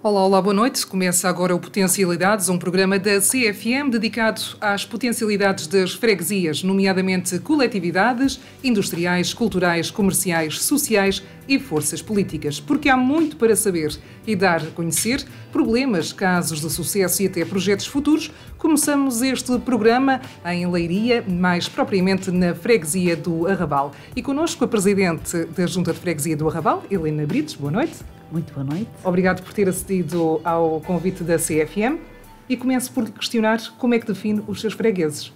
Olá, olá, boa noite. Começa agora o Potencialidades, um programa da CFM dedicado às potencialidades das freguesias, nomeadamente coletividades, industriais, culturais, comerciais, sociais e forças políticas. Porque há muito para saber e dar a conhecer problemas, casos de sucesso e até projetos futuros. Começamos este programa em Leiria, mais propriamente na freguesia do Arrabal. E connosco a Presidente da Junta de Freguesia do Arrabal, Helena Brites. Boa noite. Muito boa noite. Obrigado por ter acedido ao convite da CFM e começo por lhe questionar como é que define os seus fregueses.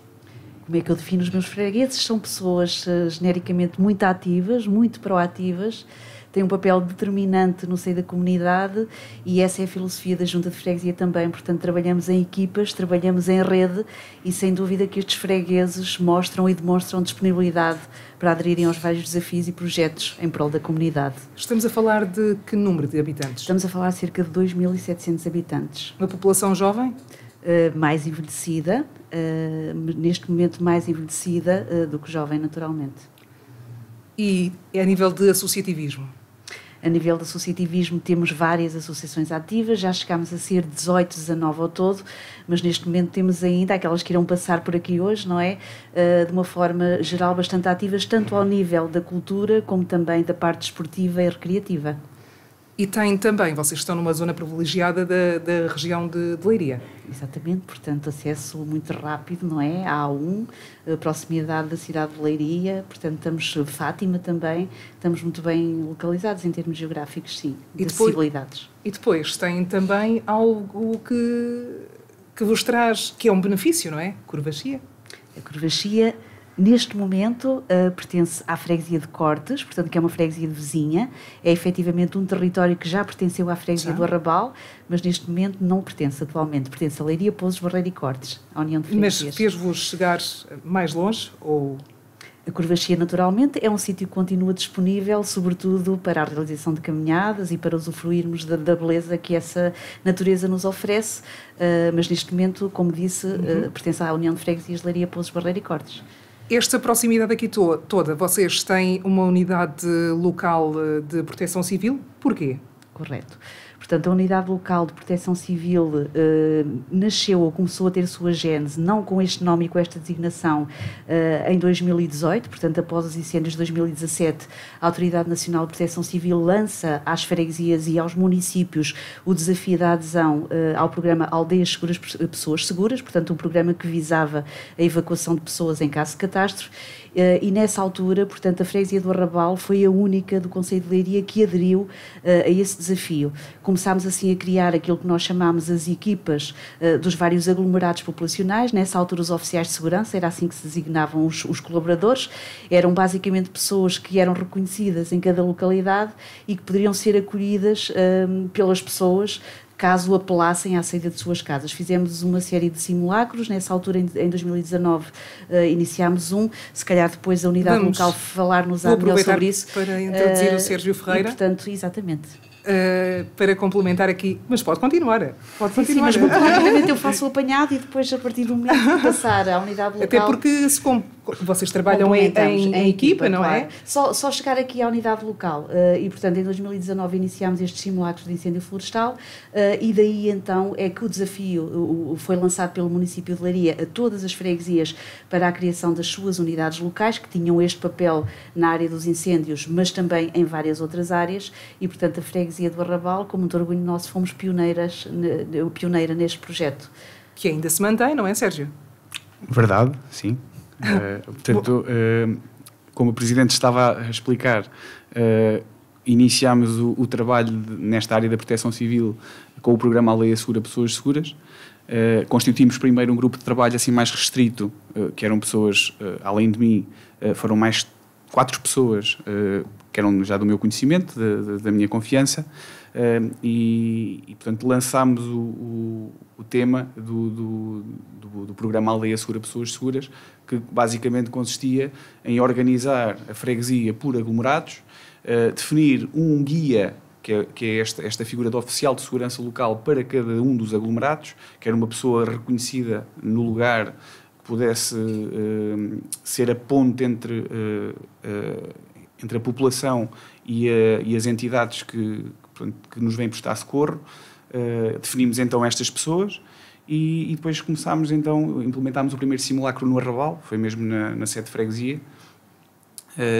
Como é que eu defino os meus fregueses? São pessoas genericamente muito ativas, muito proativas, têm um papel determinante no seio da comunidade e essa é a filosofia da Junta de Freguesia também. Portanto, trabalhamos em equipas, trabalhamos em rede e sem dúvida que estes fregueses mostram e demonstram disponibilidade para aderirem aos vários desafios e projetos em prol da comunidade. Estamos a falar de que número de habitantes? Estamos a falar de cerca de 2.700 habitantes. Uma população jovem? Mais envelhecida, neste momento mais envelhecida do que jovem naturalmente. E é a nível de associativismo? A nível de associativismo temos várias associações ativas, já chegámos a ser 18, 19 ao todo, mas neste momento temos ainda aquelas que irão passar por aqui hoje, não é? De uma forma geral bastante ativas, tanto ao nível da cultura como também da parte desportiva e recreativa. E tem também, vocês estão numa zona privilegiada da região de Leiria. Exatamente, portanto, acesso muito rápido, não é? À A1, proximidade da cidade de Leiria, portanto, estamos Fátima também, estamos muito bem localizados em termos geográficos, sim, de acessibilidades. E depois tem também algo que vos traz, que é um benefício, não é? Curvachia. A Curvachia, neste momento, pertence à freguesia de Cortes, portanto, que é uma freguesia de vizinha. É efetivamente um território que já pertenceu à freguesia do Arrabal, mas neste momento não pertence atualmente. Pertence a Leiria, Pozos, Barreiro e Cortes, à União de Freguesias. Mas fez-vos chegar mais longe ou... A Curvachia, naturalmente, é um sítio que continua disponível, sobretudo para a realização de caminhadas e para usufruirmos da beleza que essa natureza nos oferece, mas neste momento, como disse, pertence à União de Freguesias de Leiria, Pozos, Barreiro e Cortes. Esta proximidade aqui toda, vocês têm uma unidade local de proteção civil? Porquê? Correto. Portanto, a Unidade Local de Proteção Civil nasceu ou começou a ter sua gênese, não com este nome e com esta designação, em 2018, portanto, após os incêndios de 2017, a Autoridade Nacional de Proteção Civil lança às freguesias e aos municípios o desafio da adesão ao programa Aldeias Seguras, Pessoas Seguras, portanto, um programa que visava a evacuação de pessoas em caso de catástrofe. E nessa altura, portanto, a freguesia do Arrabal foi a única do Concelho de Leiria que aderiu a esse desafio. Começámos assim a criar aquilo que nós chamámos as equipas dos vários aglomerados populacionais. Nessa altura, os oficiais de segurança, era assim que se designavam os colaboradores, eram basicamente pessoas que eram reconhecidas em cada localidade e que poderiam ser acolhidas pelas pessoas caso apelassem à saída de suas casas. Fizemos uma série de simulacros, nessa altura, em 2019, iniciámos um, se calhar depois a unidade local falar-nos melhor sobre isso. Para introduzir o Sérgio Ferreira. E, portanto, exatamente. Para complementar aqui, mas pode continuar. Pode continuar. Sim, mas muito rapidamente eu faço o apanhado e depois, a partir do momento, passar à unidade local. Até porque vocês trabalham em equipa, não claro. é? Só chegar aqui à unidade local e, portanto, em 2019 iniciámos estes simulacros de incêndio florestal e daí então é que o desafio foi lançado pelo município de Leiria a todas as freguesias para a criação das suas unidades locais que tinham este papel na área dos incêndios, mas também em várias outras áreas e, portanto, a freguesia do Arrabal, com muito orgulho nosso, fomos pioneira neste projeto. Que ainda se mantém, não é, Sérgio? Verdade, sim. Portanto, como o Presidente estava a explicar, iniciámos o trabalho nesta área da proteção civil com o programa Aldeia Segura, Pessoas Seguras. Constituímos primeiro um grupo de trabalho assim mais restrito, que eram pessoas, além de mim, foram mais 4 pessoas que eram já do meu conhecimento, da minha confiança, e portanto lançámos o tema do programa Aldeia Segura, Pessoas Seguras, que basicamente consistia em organizar a freguesia por aglomerados, definir um guia, que é esta figura de oficial de segurança local para cada um dos aglomerados, que era uma pessoa reconhecida no lugar, que pudesse ser a ponte entre a população e as entidades que nos vêm prestar socorro. Definimos então estas pessoas e depois implementámos o primeiro simulacro no Arrabal, foi mesmo na sede de freguesia.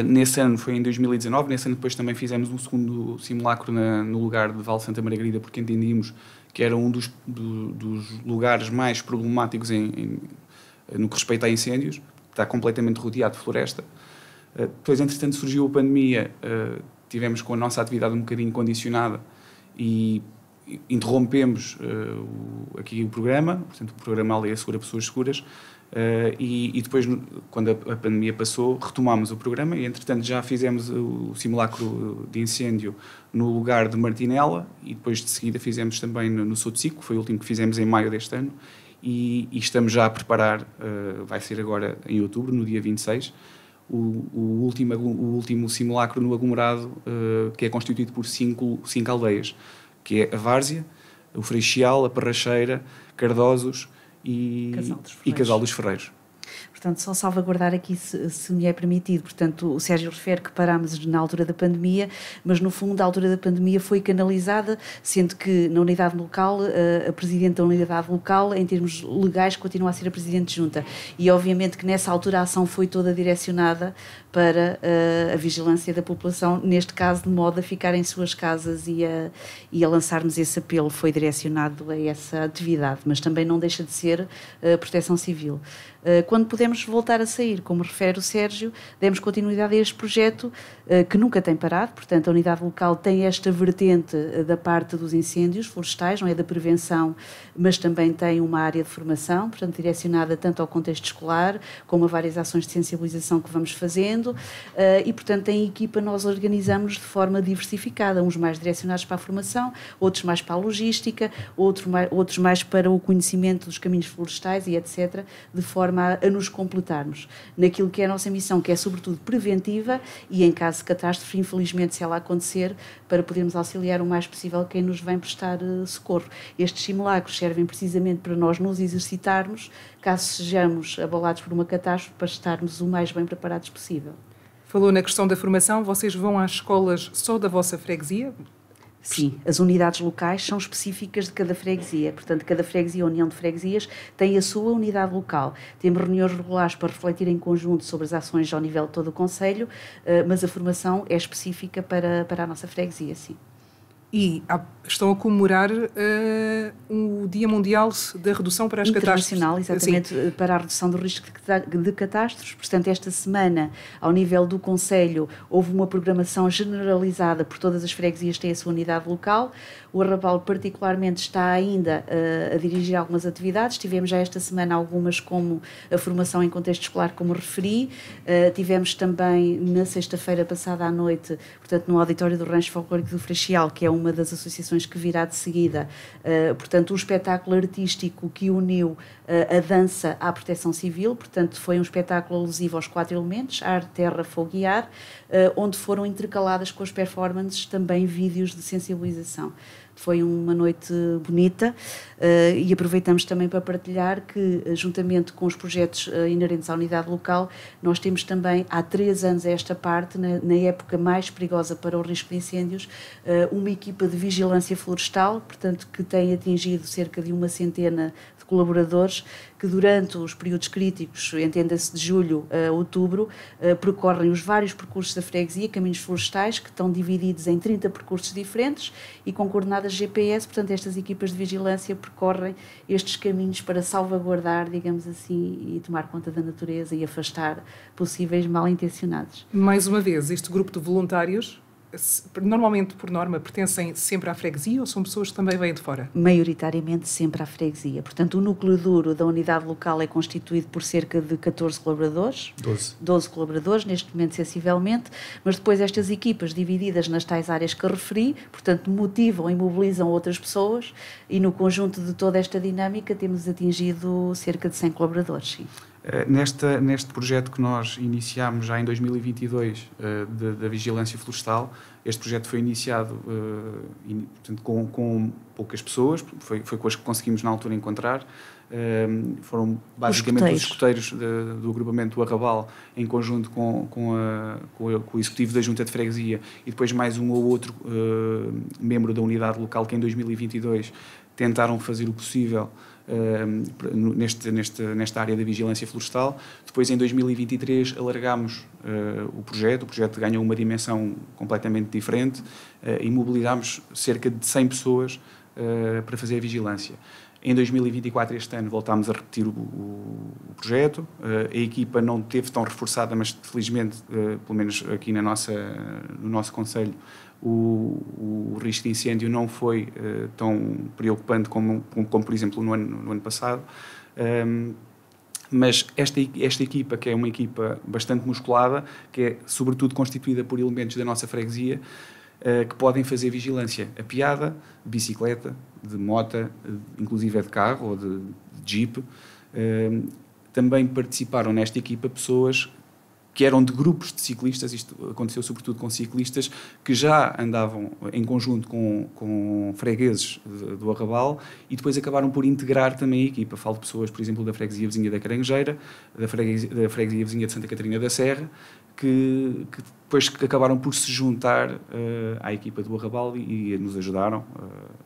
Nesse ano, foi em 2019, nesse ano depois também fizemos um segundo simulacro no lugar de Val Santa Margarida, porque entendíamos que era um dos lugares mais problemáticos no que respeita a incêndios, está completamente rodeado de floresta. Depois, entretanto, surgiu a pandemia, tivemos com a nossa atividade um bocadinho condicionada e interrompemos aqui o programa, portanto o programa Aldeia Segura Pessoas Seguras, e depois, quando a pandemia passou, retomámos o programa e, entretanto, já fizemos o simulacro de incêndio no lugar de Martinela e depois de seguida fizemos também no Sotocico, foi o último que fizemos em maio deste ano, e estamos já a preparar, vai ser agora em outubro, no dia 26, o último simulacro no aglomerado, que é constituído por cinco aldeias, que é a Várzea, o Freixial, a Parracheira, Cardosos e Casal dos Ferreiros. Portanto, só salvaguardar aqui, se me é permitido, portanto, o Sérgio refere que parámos na altura da pandemia, mas no fundo a altura da pandemia foi canalizada, sendo que na unidade local, a Presidente da unidade local, em termos legais, continua a ser a Presidente de Junta. E obviamente que nessa altura a ação foi toda direcionada para a vigilância da população, neste caso de modo a ficar em suas casas e a lançarmos esse apelo, foi direcionado a essa atividade, mas também não deixa de ser proteção civil. Quando podemos voltar a sair, como refere o Sérgio, demos continuidade a este projeto que nunca tem parado, portanto a unidade local tem esta vertente da parte dos incêndios florestais, não é da prevenção, mas também tem uma área de formação, portanto direcionada tanto ao contexto escolar como a várias ações de sensibilização que vamos fazendo e portanto em equipa nós organizamos de forma diversificada, uns mais direcionados para a formação, outros mais para a logística, outros mais para o conhecimento dos caminhos florestais e etc., de forma a nos completarmos naquilo que é a nossa missão, que é sobretudo preventiva e em caso de catástrofe, infelizmente, se ela acontecer, para podermos auxiliar o mais possível quem nos vem prestar socorro. Estes simulacros servem precisamente para nós nos exercitarmos, caso sejamos abalados por uma catástrofe, para estarmos o mais bem preparados possível. Falou na questão da formação, vocês vão às escolas só da vossa freguesia? Sim, as unidades locais são específicas de cada freguesia, portanto, cada freguesia ou união de freguesias tem a sua unidade local. Temos reuniões regulares para refletir em conjunto sobre as ações ao nível de todo o concelho, mas a formação é específica para a nossa freguesia, sim. E estão a comemorar o Dia Mundial da Redução para as Catástrofes. Internacional, exatamente, sim. Para a redução do risco de catástrofes. Portanto, esta semana, ao nível do Concelho, houve uma programação generalizada por todas as freguesias que têm a sua unidade local. O Arrabal, particularmente, está ainda a dirigir algumas atividades. Tivemos já esta semana algumas, como a formação em contexto escolar, como referi. Tivemos também, na sexta-feira passada à noite, portanto, no auditório do Rancho Folclórico do Freixial, que é uma das associações que virá de seguida, portanto, um espetáculo artístico que uniu a dança à proteção civil, portanto, foi um espetáculo alusivo aos 4 elementos, ar, terra, fogo e ar, onde foram intercaladas com as performances também vídeos de sensibilização. Foi uma noite bonita e aproveitamos também para partilhar que, juntamente com os projetos inerentes à unidade local, nós temos também, há 3 anos a esta parte, na época mais perigosa para o risco de incêndios, uma equipa de vigilância florestal, portanto, que tem atingido cerca de 100 de colaboradores, que durante os períodos críticos, entenda-se de julho a outubro, percorrem os vários percursos da freguesia, caminhos florestais, que estão divididos em 30 percursos diferentes e com coordenadas GPS, portanto estas equipas de vigilância percorrem estes caminhos para salvaguardar, digamos assim, e tomar conta da natureza e afastar possíveis mal-intencionados. Mais uma vez, este grupo de voluntários, normalmente, por norma, pertencem sempre à freguesia ou são pessoas que também vêm de fora? Maioritariamente sempre à freguesia. Portanto, o núcleo duro da unidade local é constituído por cerca de 14 colaboradores. 12 colaboradores, neste momento sensivelmente, mas depois estas equipas divididas nas tais áreas que referi, portanto, motivam e mobilizam outras pessoas e no conjunto de toda esta dinâmica temos atingido cerca de 100 colaboradores, sim. Neste projeto que nós iniciámos já em 2022 da vigilância florestal, Este projeto foi iniciado portanto, com poucas pessoas, foi com as que conseguimos na altura encontrar. Foram basicamente os escuteiros do agrupamento do Arrabal, em conjunto com o executivo da Junta de Freguesia, e depois mais um ou outro membro da unidade local, que em 2022 tentaram fazer o possível nesta área da vigilância florestal. Depois, em 2023, alargámos o projeto ganhou uma dimensão completamente diferente e mobilizámos cerca de 100 pessoas para fazer a vigilância. Em 2024, este ano, voltámos a repetir o projeto. A equipa não esteve tão reforçada, mas felizmente, pelo menos aqui no nosso concelho, o risco de incêndio não foi tão preocupante como, por exemplo, no ano passado. Mas esta equipa, que é uma equipa bastante musculada, que é sobretudo constituída por elementos da nossa freguesia, que podem fazer vigilância a piada, de bicicleta, de mota, inclusive de carro ou de jeep. Também participaram nesta equipa pessoas que eram de grupos de ciclistas, isto aconteceu sobretudo com ciclistas, que já andavam em conjunto com fregueses do Arrabal e depois acabaram por integrar também a equipa. Falo de pessoas, por exemplo, da freguesia vizinha da Carangueira, da freguesia vizinha de Santa Catarina da Serra, que depois acabaram por se juntar à equipa do Arrabal e nos ajudaram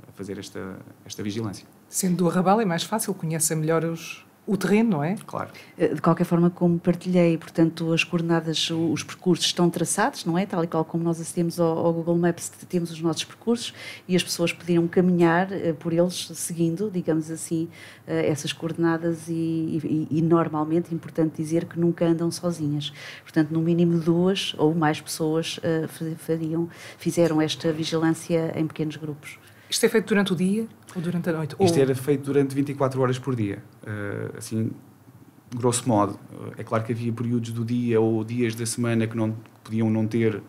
a fazer esta vigilância. Sendo do Arrabal é mais fácil, conhece melhor o terreno, não é? Claro. De qualquer forma, como partilhei, portanto, as coordenadas, os percursos estão traçados, não é? Tal e qual como nós acedemos ao Google Maps, temos os nossos percursos e as pessoas podiam caminhar por eles, seguindo, digamos assim, essas coordenadas e normalmente, é importante dizer que nunca andam sozinhas. Portanto, no mínimo 2 ou mais pessoas fizeram esta vigilância em pequenos grupos. Isto é feito durante o dia ou durante a noite? Isto era feito durante 24 horas por dia, assim, grosso modo. É claro que havia períodos do dia ou dias da semana que podiam não ter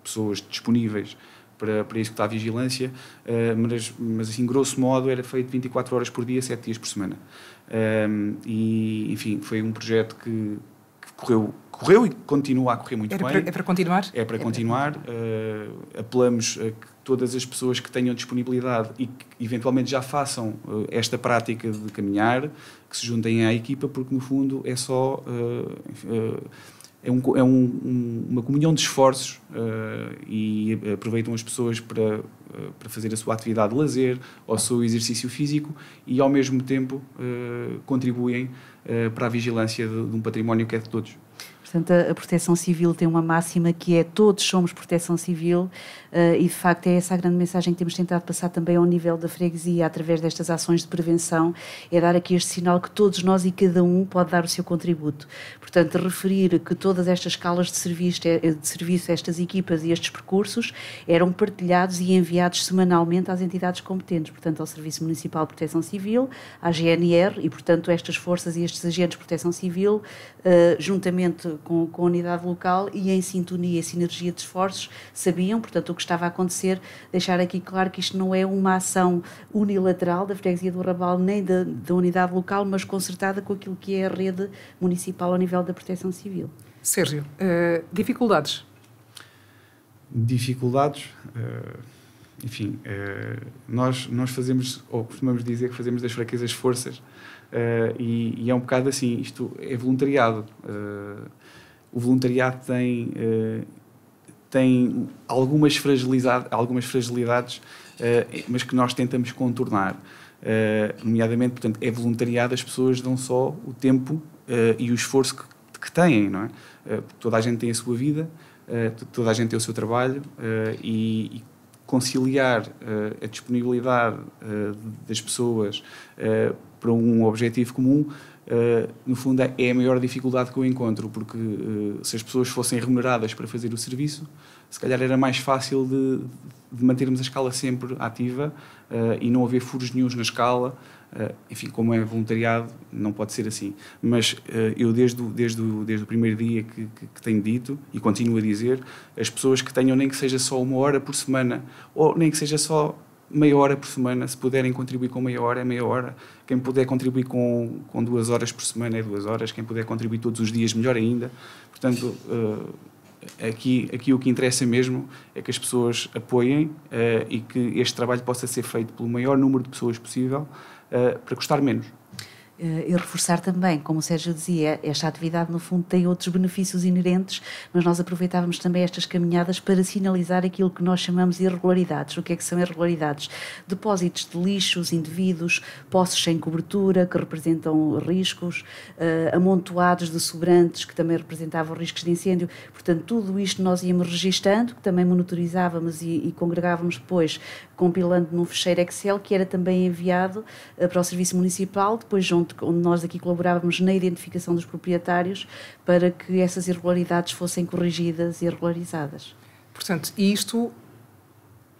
pessoas disponíveis para executar a vigilância, mas assim, grosso modo, era feito 24 horas por dia, 7 dias por semana. E, enfim, foi um projeto que correu e continua a correr muito bem. É para continuar? É para continuar. Apelamos a que todas as pessoas que tenham disponibilidade e que eventualmente já façam esta prática de caminhar, que se juntem à equipa, porque no fundo é só uma comunhão de esforços e aproveitam as pessoas para fazer a sua atividade de lazer, o seu exercício físico e ao mesmo tempo contribuem para a vigilância de um património que é de todos. Portanto, a Proteção Civil tem uma máxima que é todos somos Proteção Civil e, de facto, é essa a grande mensagem que temos tentado passar também ao nível da freguesia, através destas ações de prevenção, é dar aqui este sinal que todos nós e cada um pode dar o seu contributo. Portanto, referir que todas estas escalas de serviço, estas equipas e estes percursos eram partilhados e enviados semanalmente às entidades competentes, portanto, ao Serviço Municipal de Proteção Civil, à GNR e, portanto, estas forças e estes agentes de Proteção Civil, juntamente com a unidade local e em sintonia e sinergia de esforços, sabiam, portanto, o que estava a acontecer. Deixar aqui claro que isto não é uma ação unilateral da freguesia do Arrabal nem da unidade local, mas concertada com aquilo que é a rede municipal ao nível da Proteção Civil. Sérgio, dificuldades? Dificuldades? Enfim, nós fazemos, ou costumamos dizer que fazemos das fraquezas forças, e é um bocado assim, isto é voluntariado. O voluntariado tem algumas fragilidades, mas que nós tentamos contornar. Nomeadamente, portanto, é voluntariado, as pessoas dão só o tempo e o esforço que têm, não é? Toda a gente tem a sua vida, toda a gente tem o seu trabalho e conciliar a disponibilidade das pessoas para um objetivo comum, no fundo é a maior dificuldade que eu encontro, porque se as pessoas fossem remuneradas para fazer o serviço, se calhar era mais fácil de mantermos a escala sempre ativa e não haver furos nenhuns na escala. Enfim, como é voluntariado, não pode ser assim. Mas eu, desde o primeiro dia que tenho dito, e continuo a dizer, as pessoas que tenham nem que seja só 1 hora por semana, ou nem que seja só meia hora por semana, se puderem contribuir com meia hora, é meia hora. Quem puder contribuir com 2 horas por semana é 2 horas. Quem puder contribuir todos os dias, melhor ainda. Portanto, aqui o que interessa mesmo é que as pessoas apoiem e que este trabalho possa ser feito pelo maior número de pessoas possível para custar menos. E reforçar também, como o Sérgio dizia, esta atividade no fundo tem outros benefícios inerentes, mas nós aproveitávamos também estas caminhadas para sinalizar aquilo que nós chamamos de irregularidades. O que é que são irregularidades? Depósitos de lixos indevidos, poços sem cobertura que representam riscos, amontoados de sobrantes que também representavam riscos de incêndio. Portanto, tudo isto nós íamos registando, que também monitorizávamos e congregávamos depois, compilando num fecheiro Excel que era também enviado para o Serviço Municipal, depois onde nós aqui colaborávamos na identificação dos proprietários para que essas irregularidades fossem corrigidas e regularizadas. Portanto, isto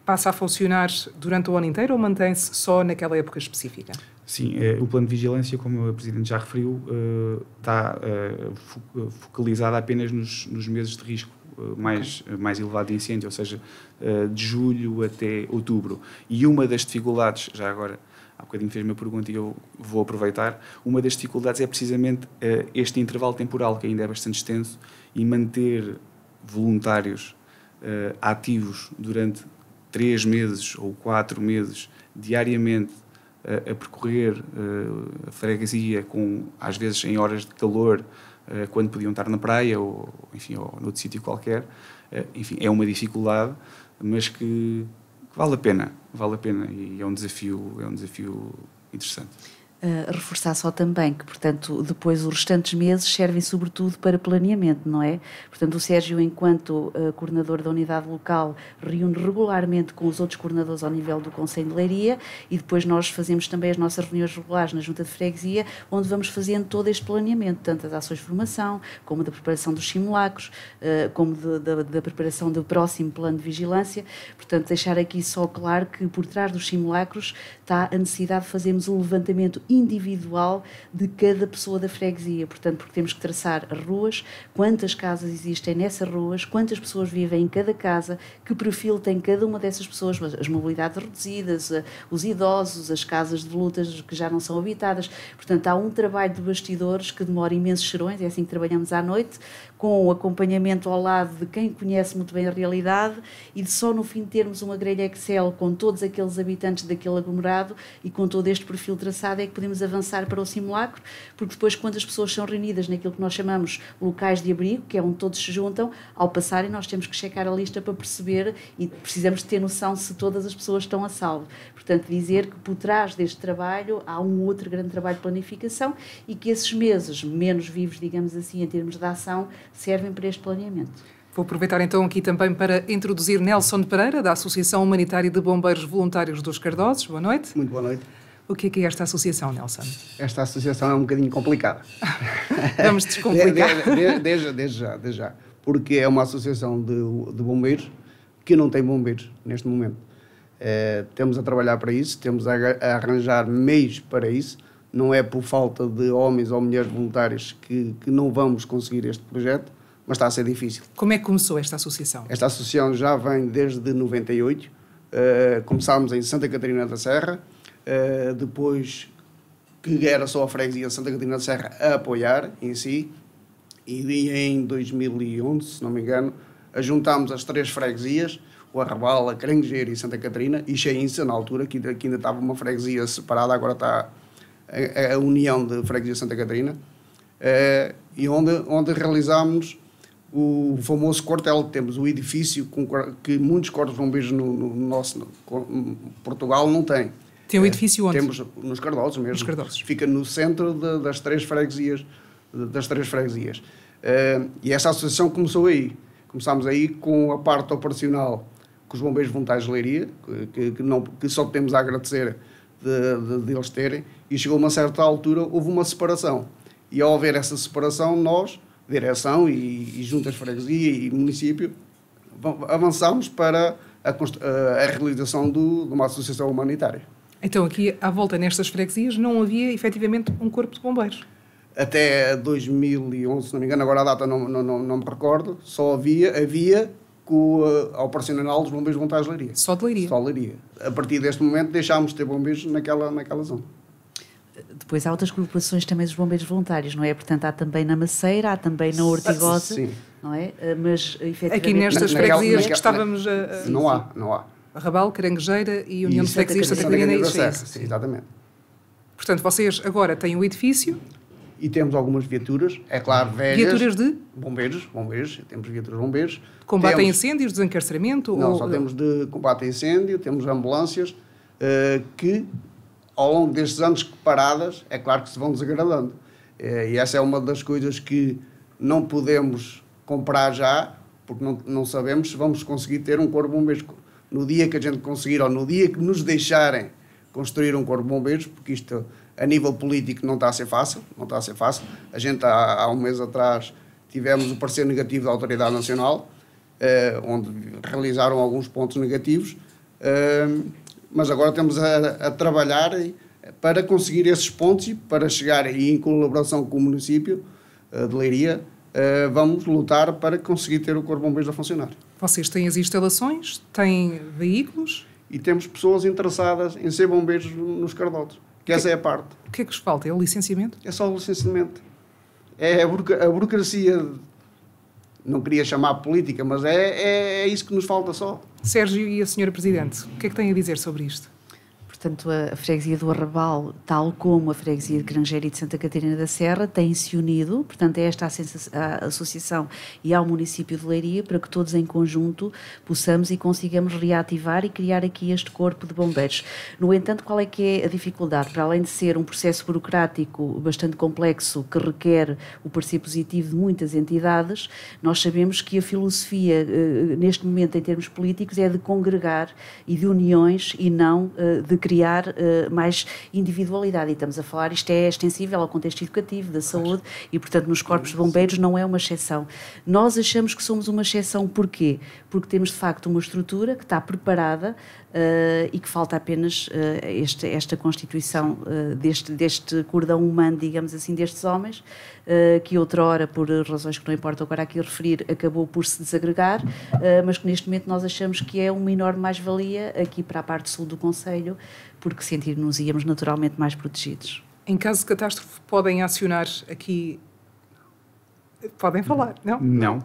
passa a funcionar durante o ano inteiro ou mantém-se só naquela época específica? Sim, o plano de vigilância, como a Presidente já referiu, está focalizado apenas nos meses de risco mais elevado de incêndio, ou seja, de julho até outubro. E uma das dificuldades, já agora, há bocadinho fez-me a pergunta e eu vou aproveitar, uma das dificuldades é precisamente este intervalo temporal, que ainda é bastante extenso, e manter voluntários ativos durante 3 meses ou 4 meses, diariamente, a percorrer a freguesia, às vezes em horas de calor, quando podiam estar na praia ou, enfim, ou noutro sítio qualquer. Enfim, é uma dificuldade, mas que vale a pena e é um desafio interessante. Reforçar só também que, portanto, depois os restantes meses servem sobretudo para planeamento, não é? Portanto, o Sérgio, enquanto coordenador da unidade local, reúne regularmente com os outros coordenadores ao nível do Conselho de Leiria e depois nós fazemos também as nossas reuniões regulares na Junta de Freguesia, onde vamos fazendo todo este planeamento, tanto das ações de formação, como da preparação dos simulacros, como da preparação do próximo plano de vigilância. Portanto, deixar aqui só claro que por trás dos simulacros está a necessidade de fazermos um levantamento individual de cada pessoa da freguesia, portanto, porque temos que traçar as ruas, quantas casas existem nessas ruas, quantas pessoas vivem em cada casa, que perfil tem cada uma dessas pessoas, as mobilidades reduzidas, os idosos, as casas de lutas que já não são habitadas. Portanto, há um trabalho de bastidores que demora imensos serões, é assim que trabalhamos à noite, com o acompanhamento ao lado de quem conhece muito bem a realidade e de só no fim termos uma grelha Excel com todos aqueles habitantes daquele aglomerado e com todo este perfil traçado é que podemos avançar para o simulacro, porque depois quando as pessoas são reunidas naquilo que nós chamamos locais de abrigo, que é onde todos se juntam, ao passarem nós temos que checar a lista para perceber e precisamos ter noção se todas as pessoas estão a salvo. Portanto, dizer que por trás deste trabalho há um outro grande trabalho de planificação e que esses meses menos vivos, digamos assim, em termos de ação, servem para este planeamento. Vou aproveitar então aqui também para introduzir Nelson Pereira, da Associação Humanitária de Bombeiros Voluntários dos Cardozes. Boa noite. Muito boa noite. O que é esta associação, Nelson? Esta associação é um bocadinho complicada. Vamos descomplicar. Desde já. Porque é uma associação de bombeiros que não tem bombeiros neste momento. Temos a trabalhar para isso, temos a arranjar meios para isso. Não é por falta de homens ou mulheres voluntários que não vamos conseguir este projeto, mas está a ser difícil. Como é que começou esta associação? Esta associação já vem desde 98. Começámos em Santa Catarina da Serra, depois que era só a freguesia de Santa Catarina da Serra a apoiar em si, e em 2011, se não me engano, juntámos as 3 freguesias, o Arrabal, a Caranguejeira e Santa Catarina, e Chainça, na altura, que ainda estava uma freguesia separada, agora está a União de Freguesia de Santa Catarina, e onde realizámos o famoso quartel. Temos o edifício que muitos corpos de bombeiros no nosso Portugal não têm. Tem o edifício onde? Temos nos Cardozes mesmo. Nos Cardozes. Fica no centro das 3 freguesias. E esta associação começou aí. Começámos aí com a parte operacional com os bombeiros voluntários de Leiria, que só temos a agradecer de eles terem, e chegou a uma certa altura, houve uma separação. E ao haver essa separação, nós, direção e juntas de freguesia e município, avançámos para a realização de uma associação humanitária. Então, aqui à volta nestas freguesias não havia efetivamente um corpo de bombeiros? Até 2011, se não me engano, agora a data não me recordo, só havia com a operacional dos bombeiros voluntários de Leiria. Só de Leiria? Só de Leiria. A partir deste momento deixámos de ter bombeiros naquela zona. Depois há outras corporações também dos bombeiros voluntários, não é? Portanto, há também na Maceira, há também na Ortigosa, sim. Não é? Mas, efetivamente... Aqui nestas freguesias que estávamos a... Não há. Arrabal, Caranguejeira e União de Freguesias Santa Catarina e Serra. Sim, exatamente. Portanto, vocês agora têm o edifício... E temos algumas viaturas, é claro, velhas. Viaturas de? Bombeiros. Temos viaturas de bombeiros. Combate a incêndios, desencarceramento? Não, só temos de combate a incêndio, temos ambulâncias que, ao longo destes anos paradas, é claro que se vão desagradando. E essa é uma das coisas que não podemos comprar já, porque não sabemos se vamos conseguir ter um corpo de bombeiros. No dia que a gente conseguir, ou no dia que nos deixarem construir um corpo de bombeiros, porque isto... A nível político não está a ser fácil. A gente, há um mês atrás, tivemos o parecer negativo da Autoridade Nacional, onde realizaram alguns pontos negativos, mas agora estamos a trabalhar para conseguir esses pontos e para chegar aí em colaboração com o município de Leiria, vamos lutar para conseguir ter o Corpo de Bombeiros a funcionar. Vocês têm as instalações, têm veículos? E temos pessoas interessadas em ser bombeiros nos Cardotos. Que essa é a parte. O que é que vos falta? É o licenciamento? É só o licenciamento. É a burocracia, não queria chamar política, mas é isso que nos falta só. Sérgio e a senhora Presidente, o que é que têm a dizer sobre isto? Portanto, a freguesia do Arrabal, tal como a freguesia de Grangeiro e de Santa Catarina da Serra, têm-se unido, portanto, é esta a associação e ao município de Leiria, para que todos em conjunto possamos e consigamos reativar e criar aqui este corpo de bombeiros. No entanto, qual é que é a dificuldade? Para além de ser um processo burocrático bastante complexo, que requer o parecer positivo de muitas entidades, nós sabemos que a filosofia, neste momento, em termos políticos, é de congregar e de uniões e não de criar mais individualidade. E estamos a falar, isto é extensível ao contexto educativo, da saúde, e, portanto, nos corpos de bombeiros não é uma exceção. Nós achamos que somos uma exceção, porquê? Porque temos, de facto, uma estrutura que está preparada e que falta apenas esta constituição deste cordão humano, digamos assim, destes homens, que outrora, por razões que não importam agora aqui referir, acabou por se desagregar, mas que neste momento nós achamos que é uma enorme mais-valia aqui para a parte sul do concelho, porque sentir-nos íamos naturalmente mais protegidos. Em caso de catástrofe, podem acionar aqui... Podem falar, não? Não,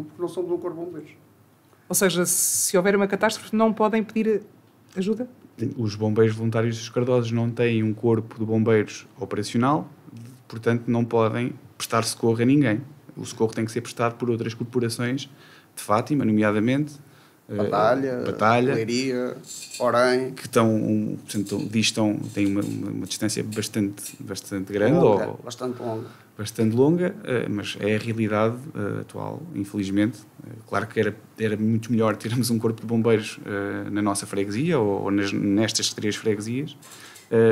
porque não somos um corpo de bombeiros. Ou seja, se houver uma catástrofe, não podem pedir ajuda? Os bombeiros voluntários dos Cardosos não têm um corpo de bombeiros operacional, portanto não podem prestar socorro a ninguém. O socorro tem que ser prestado por outras corporações de Fátima, nomeadamente Batalha, Leiria, Orém, que distam, têm uma distância bastante grande, bastante longa, mas é a realidade atual, infelizmente. Claro que era muito melhor termos um corpo de bombeiros na nossa freguesia ou nestas 3 freguesias.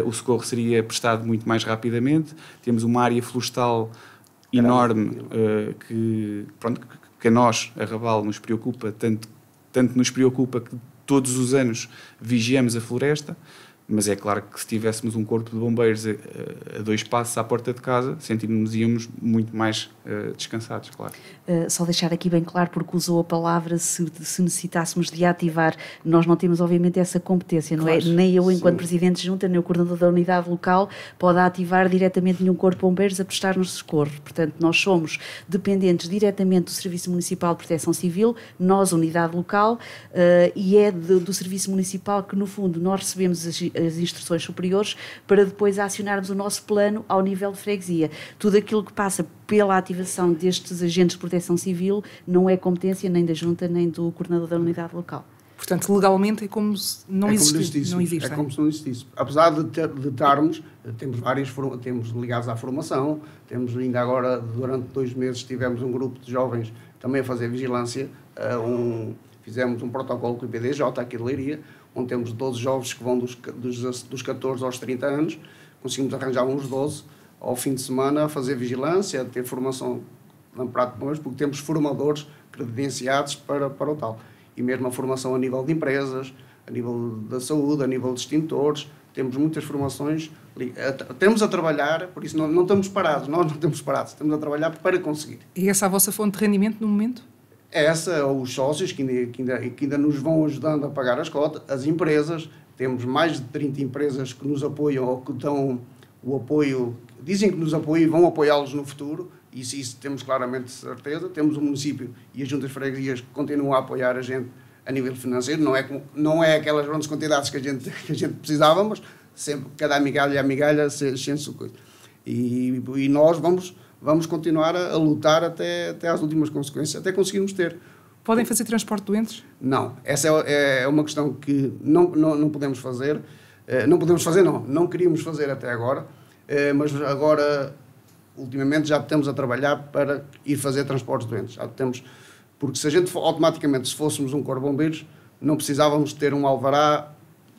O socorro seria prestado muito mais rapidamente. Temos uma área florestal enorme que a nós, a Arrabal, nos preocupa, tanto nos preocupa que todos os anos vigiamos a floresta, mas é claro que se tivéssemos um corpo de bombeiros a 2 passos à porta de casa, sentimos-nos muito mais descansados, claro. Só deixar aqui bem claro, porque usou a palavra se necessitássemos de ativar, nós não temos obviamente essa competência, não é? Nem eu, enquanto Presidente de Junta, nem o coordenador da unidade local pode ativar diretamente nenhum corpo de bombeiros a prestar-nos socorro. Portanto, nós somos dependentes diretamente do Serviço Municipal de Proteção Civil, nós, unidade local, e é do Serviço Municipal que, no fundo, nós recebemos as instruções superiores para depois acionarmos o nosso plano ao nível de freguesia. Tudo aquilo que passa pela ativação destes agentes de proteção civil não é competência nem da Junta nem do coordenador da unidade local. Portanto, legalmente é como se não existisse. É como se não existisse. Apesar de estarmos, temos ligados à formação, temos ainda agora, durante 2 meses, tivemos um grupo de jovens também a fazer vigilância, fizemos um protocolo com o IPDJ aqui de Leiria, onde temos 12 jovens que vão dos 14 aos 30 anos, conseguimos arranjar uns 12 ao fim de semana a fazer vigilância, a ter formação na prática, porque temos formadores credenciados para o tal. E mesmo a formação a nível de empresas, a nível da saúde, a nível de extintores, temos muitas formações, temos a trabalhar, por isso não estamos parados, nós não estamos parados, estamos a trabalhar para conseguir. E essa é a vossa fonte de rendimento no momento? Essa, os sócios que ainda nos vão ajudando a pagar as cotas, as empresas, temos mais de 30 empresas que nos apoiam ou que estão o apoio, dizem que nos apoiam e vão apoiá-los no futuro, isso temos claramente certeza. Temos o município e as juntas de freguesias que continuam a apoiar a gente a nível financeiro, não é aquelas grandes quantidades que a gente precisava, mas sempre, cada migalha sente-se coisa. E nós vamos continuar a lutar até às últimas consequências, até conseguirmos ter. Podem fazer transporte de doentes? Não, essa é uma questão que não podemos fazer. Não queríamos fazer até agora, mas agora, ultimamente, já estamos a trabalhar para ir fazer transportes de doentes. Já temos, porque se a gente automaticamente, se fôssemos um corpo de bombeiros, não precisávamos ter um alvará,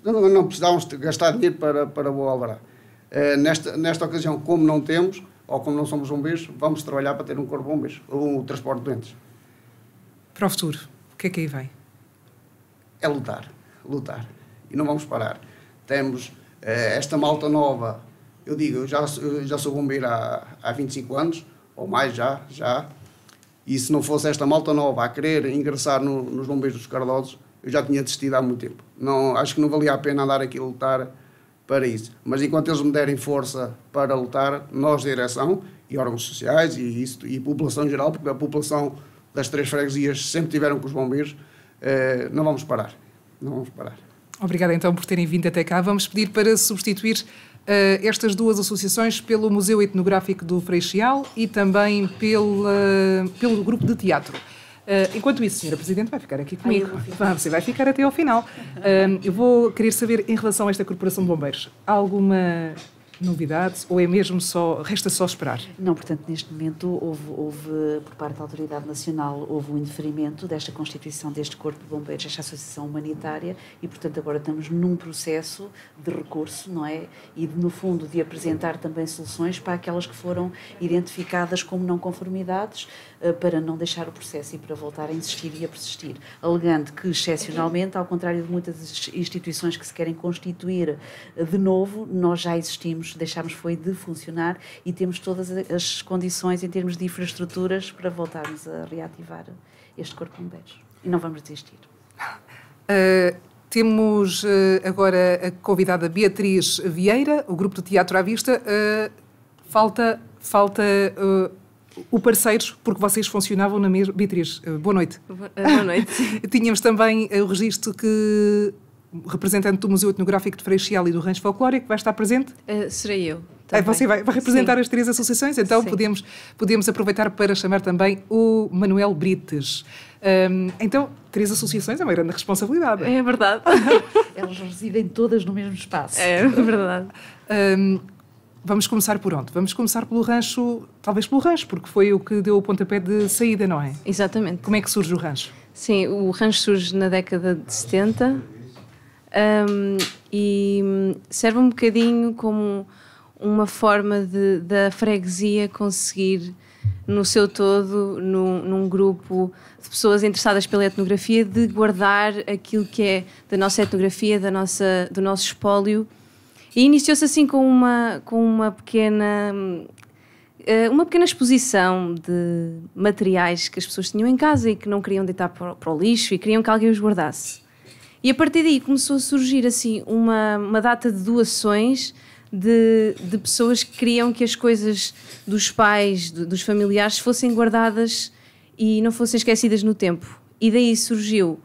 não precisávamos gastar dinheiro para o alvará. Nesta ocasião, como não temos, ou como não somos bombeiros, vamos trabalhar para ter um corpo de bombeiros, ou um transporte de doentes. Para o futuro, o que é que aí vem? É lutar. E não vamos parar. Temos esta malta nova, eu já sou bombeiro há 25 anos, ou mais já, e se não fosse esta malta nova a querer ingressar nos bombeiros dos Cardosos, eu já tinha desistido há muito tempo. Acho que não valia a pena andar aqui a lutar para isso. Mas enquanto eles me derem força para lutar, nós, direção, e órgãos sociais, e população em geral, porque a população das 3 freguesias sempre tiveram com os bombeiros, não vamos parar. Obrigada então por terem vindo até cá. Vamos pedir para substituir estas 2 associações pelo Museu Etnográfico do Freixal e também pelo grupo de teatro. Enquanto isso, Sra. Presidente, vai ficar aqui comigo. Você vai ficar até ao final. Eu vou querer saber, em relação a esta Corporação de Bombeiros, há alguma novidade ou é mesmo resta só esperar? Não, portanto, neste momento houve por parte da Autoridade Nacional, houve um indeferimento desta constituição deste Corpo de Bombeiros, desta Associação Humanitária, e, portanto, agora estamos num processo de recurso, não é? E, no fundo, de apresentar também soluções para aquelas que foram identificadas como não conformidades, para não deixar o processo e para voltar a insistir e a persistir, alegando que, excepcionalmente, ao contrário de muitas instituições que se querem constituir de novo, nós já existimos, deixámos foi de funcionar e temos todas as condições em termos de infraestruturas para voltarmos a reativar este Corpo de Bombeiros. E não vamos desistir. Temos agora a convidada Beatriz Vieira, o grupo de teatro à vista. Falta o parceiro, porque vocês funcionavam na mesma... Beatriz, boa noite. Boa noite. Tínhamos também o registro que representante do Museu Etnográfico de Freixal e do Rancho Folclórico vai estar presente? Serei eu. Você vai representar Sim. as 3 associações, então podemos aproveitar para chamar também o Manuel Brites. Então, 3 associações é uma grande responsabilidade. É verdade. Elas residem todas no mesmo espaço. É verdade. Vamos começar por onde? Vamos começar pelo rancho, talvez pelo rancho, porque foi o que deu o pontapé de saída, não é? Exatamente. Como é que surge o rancho? Sim, o rancho surge na década de 70 e serve um bocadinho como uma forma da freguesia conseguir, no seu todo, num grupo de pessoas interessadas pela etnografia, de guardar aquilo que é da nossa etnografia, do nosso espólio. E iniciou-se assim com uma pequena exposição de materiais que as pessoas tinham em casa e que não queriam deitar para o lixo e queriam que alguém os guardasse. E a partir daí começou a surgir assim uma data de doações de pessoas que queriam que as coisas dos pais, dos familiares, fossem guardadas e não fossem esquecidas no tempo. E daí surgiu,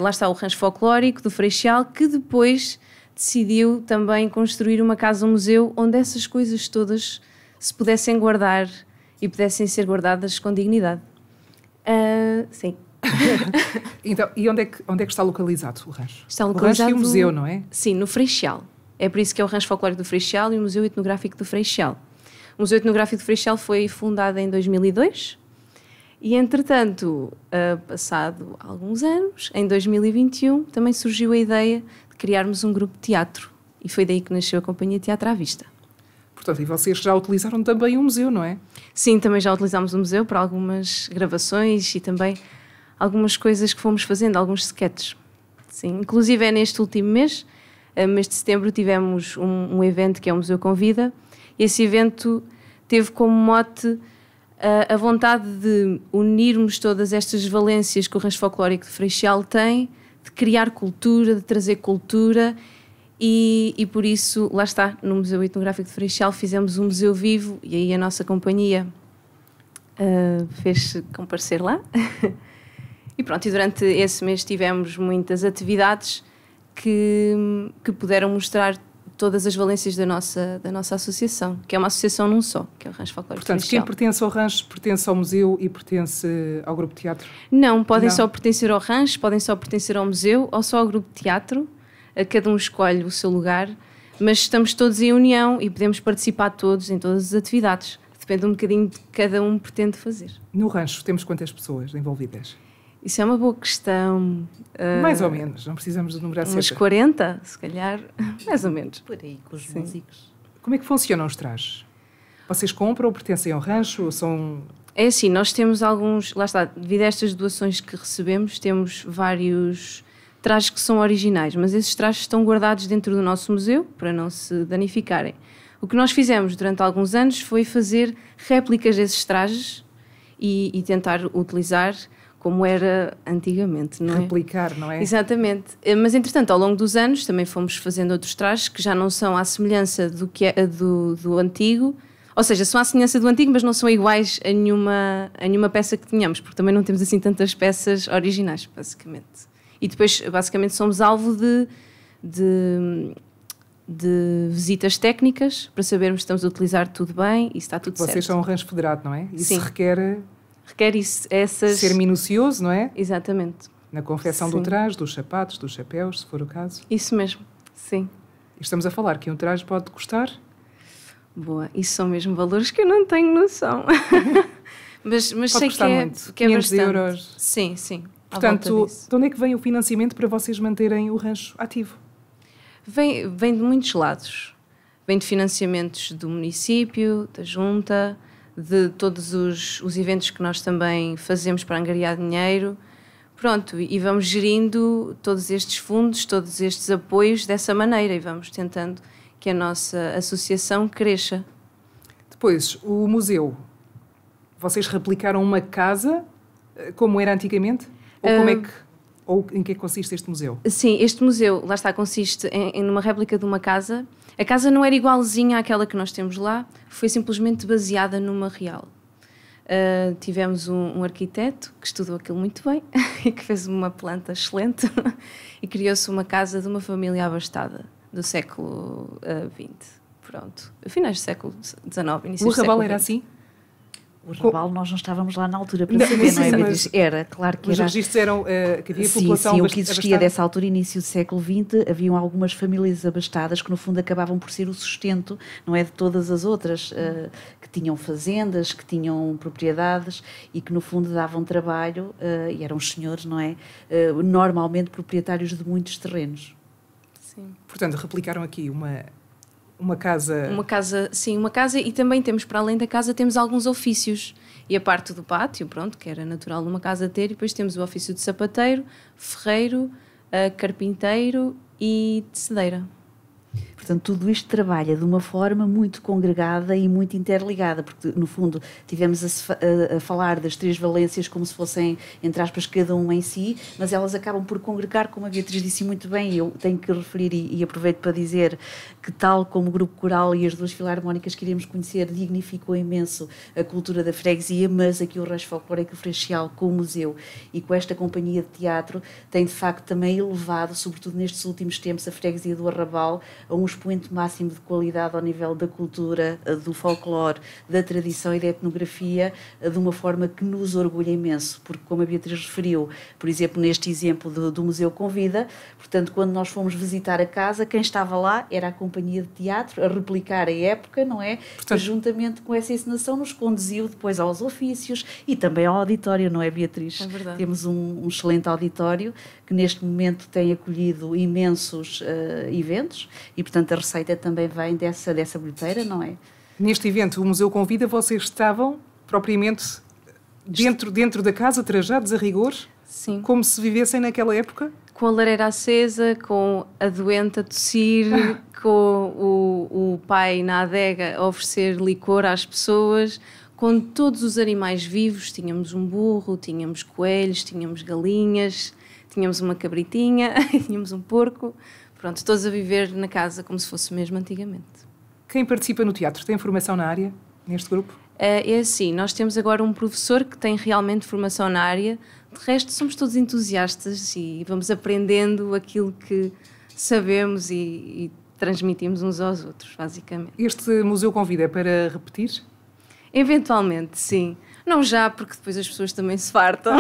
lá está o Rancho Folclórico do Freixal, que depois decidiu também construir uma casa-museu onde essas coisas todas se pudessem guardar e pudessem ser guardadas com dignidade. Sim. Então, e onde é que está localizado o rancho? Está localizado... O rancho e o museu, não é? Sim, no Freixal. É por isso que é o Rancho Folclórico do Freixal e o Museu Etnográfico do Freixal. O Museu Etnográfico do Freixal foi fundado em 2002 e, entretanto, passado alguns anos, em 2021, também surgiu a ideia criarmos um grupo de teatro e foi daí que nasceu a Companhia Teatro à Vista. Portanto, e vocês já utilizaram também o museu, não é? Sim, também já utilizámos o museu para algumas gravações e também algumas coisas que fomos fazendo, alguns sketches. Sim, inclusive é neste último mês de setembro, tivemos um evento que é o Museu Convida e esse evento teve como mote a vontade de unirmos todas estas valências que o Rancho Folclórico de Freixal tem, de criar cultura, de trazer cultura E por isso, lá está, no Museu Etnográfico de Freixal fizemos um museu vivo e aí a nossa companhia fez-se comparecer lá. E pronto, e durante esse mês tivemos muitas atividades que puderam mostrar todas as valências da nossa associação, que é uma associação num só, que é o Rancho Folclórico de Portanto, Freixal. quem pertence ao rancho pertence ao museu e pertence ao grupo de teatro? Não, podem Não. só pertencer ao rancho, podem só pertencer ao museu ou só ao grupo de teatro. Cada um escolhe o seu lugar, mas estamos todos em união e podemos participar todos em todas as atividades. Depende um bocadinho de que cada um pretende fazer. No rancho temos quantas pessoas envolvidas? Isso é uma boa questão. Mais ou menos, não precisamos de numerar Umas certo. 40, se calhar, mais ou menos. Por aí, com os Sim. músicos. Como é que funcionam os trajes? Vocês compram ou pertencem ao rancho? Ou são... É assim, nós temos alguns, lá está, devido a estas doações que recebemos, temos vários trajes que são originais, mas esses trajes estão guardados dentro do nosso museu para não se danificarem. O que nós fizemos durante alguns anos foi fazer réplicas desses trajes e tentar utilizar como era antigamente, não é? Replicar, não é? Exatamente. Mas, entretanto, ao longo dos anos também fomos fazendo outros trajes que já não são à semelhança do que é do antigo. Ou seja, são à semelhança do antigo, mas não são iguais a nenhuma peça que tínhamos, porque também não temos assim tantas peças originais, basicamente. E depois, basicamente, somos alvo de visitas técnicas para sabermos se estamos a utilizar tudo bem e se está tudo certo. Vocês são um rancho federado, não é? Isso Sim. requer essas... ser minucioso, não é? Exatamente. Na confecção Sim. do traje, dos sapatos, dos chapéus, se for o caso. Isso mesmo, sim. E estamos a falar que um traje pode custar... Boa, isso são mesmo valores que eu não tenho noção. mas Pode sei custar que é, muito. que é 500 bastante. euros. Sim, sim. à Portanto, volta disso. de onde é que vem o financiamento para vocês manterem o rancho ativo? Vem de muitos lados. Vem de financiamentos do município, da junta, de todos os eventos que nós também fazemos para angariar dinheiro. Pronto, e vamos gerindo todos estes fundos, todos estes apoios dessa maneira e vamos tentando que a nossa associação cresça. Depois, o museu. Vocês replicaram uma casa como era antigamente? Ou em que consiste este museu? Sim, este museu, lá está, consiste em uma réplica de uma casa. A casa não era igualzinha àquela que nós temos lá, foi simplesmente baseada numa real. Tivemos um arquiteto que estudou aquilo muito bem e que fez uma planta excelente e criou-se uma casa de uma família abastada do século XX. Pronto, finais do século XIX, início do século XX. O Arrabal era assim? O Arrabal, nós não estávamos lá na altura para Não, saber, não é? mas Beatriz? Era, claro que Os era. registros eram que havia Sim, população sim, o que existia abastada. dessa altura, início do século XX, haviam algumas famílias abastadas que no fundo acabavam por ser o sustento, não é, de todas as outras, que tinham fazendas, que tinham propriedades e que no fundo davam trabalho, e eram os senhores, não é, normalmente proprietários de muitos terrenos. Sim. Portanto, replicaram aqui uma casa... Uma casa, sim, uma casa e também temos, para além da casa, temos alguns ofícios. E a parte do pátio, pronto, que era natural numa casa ter, e depois temos o ofício de sapateiro, ferreiro, carpinteiro e tecedeira. Portanto, tudo isto trabalha de uma forma muito congregada e muito interligada, porque, no fundo, tivemos a falar das três valências como se fossem, entre aspas, cada uma em si, mas elas acabam por congregar, como a Beatriz disse muito bem, e eu tenho que referir e aproveito para dizer que, tal como o Grupo Coral e as duas filarmónicas que iremos conhecer, dignificou imenso a cultura da freguesia, mas aqui o Rancho Folclórico Freixal, com o museu e com esta companhia de teatro, tem de facto também elevado, sobretudo nestes últimos tempos, a freguesia do Arrabal a um expoente máximo de qualidade ao nível da cultura, do folclore, da tradição e da etnografia, de uma forma que nos orgulha imenso, porque, como a Beatriz referiu, por exemplo, neste exemplo do Museu Convida, portanto, quando nós fomos visitar a casa, quem estava lá era a companhia de teatro, a replicar a época, não é? Portanto, que juntamente com essa encenação nos conduziu depois aos ofícios e também ao auditório, não é, Beatriz? É verdade. Temos um excelente auditório que neste momento tem acolhido imensos eventos e, portanto, a receita também vem dessa bilheteira, não é? Neste evento, o Museu Convida, vocês estavam propriamente dentro da casa, trajados a rigor, Sim. como se vivessem naquela época? Com a lareira acesa, com a doente a tossir, com o pai na adega a oferecer licor às pessoas, com todos os animais vivos. Tínhamos um burro, tínhamos coelhos, tínhamos galinhas, tínhamos uma cabritinha, tínhamos um porco. pronto, todos a viver na casa como se fosse mesmo antigamente. Quem participa no teatro tem formação na área, neste grupo? É assim, nós temos agora um professor que tem realmente formação na área, de resto somos todos entusiastas e vamos aprendendo aquilo que sabemos e transmitimos uns aos outros, basicamente. Este museu convida para repetir? Eventualmente, sim. Não já, porque depois as pessoas também se fartam,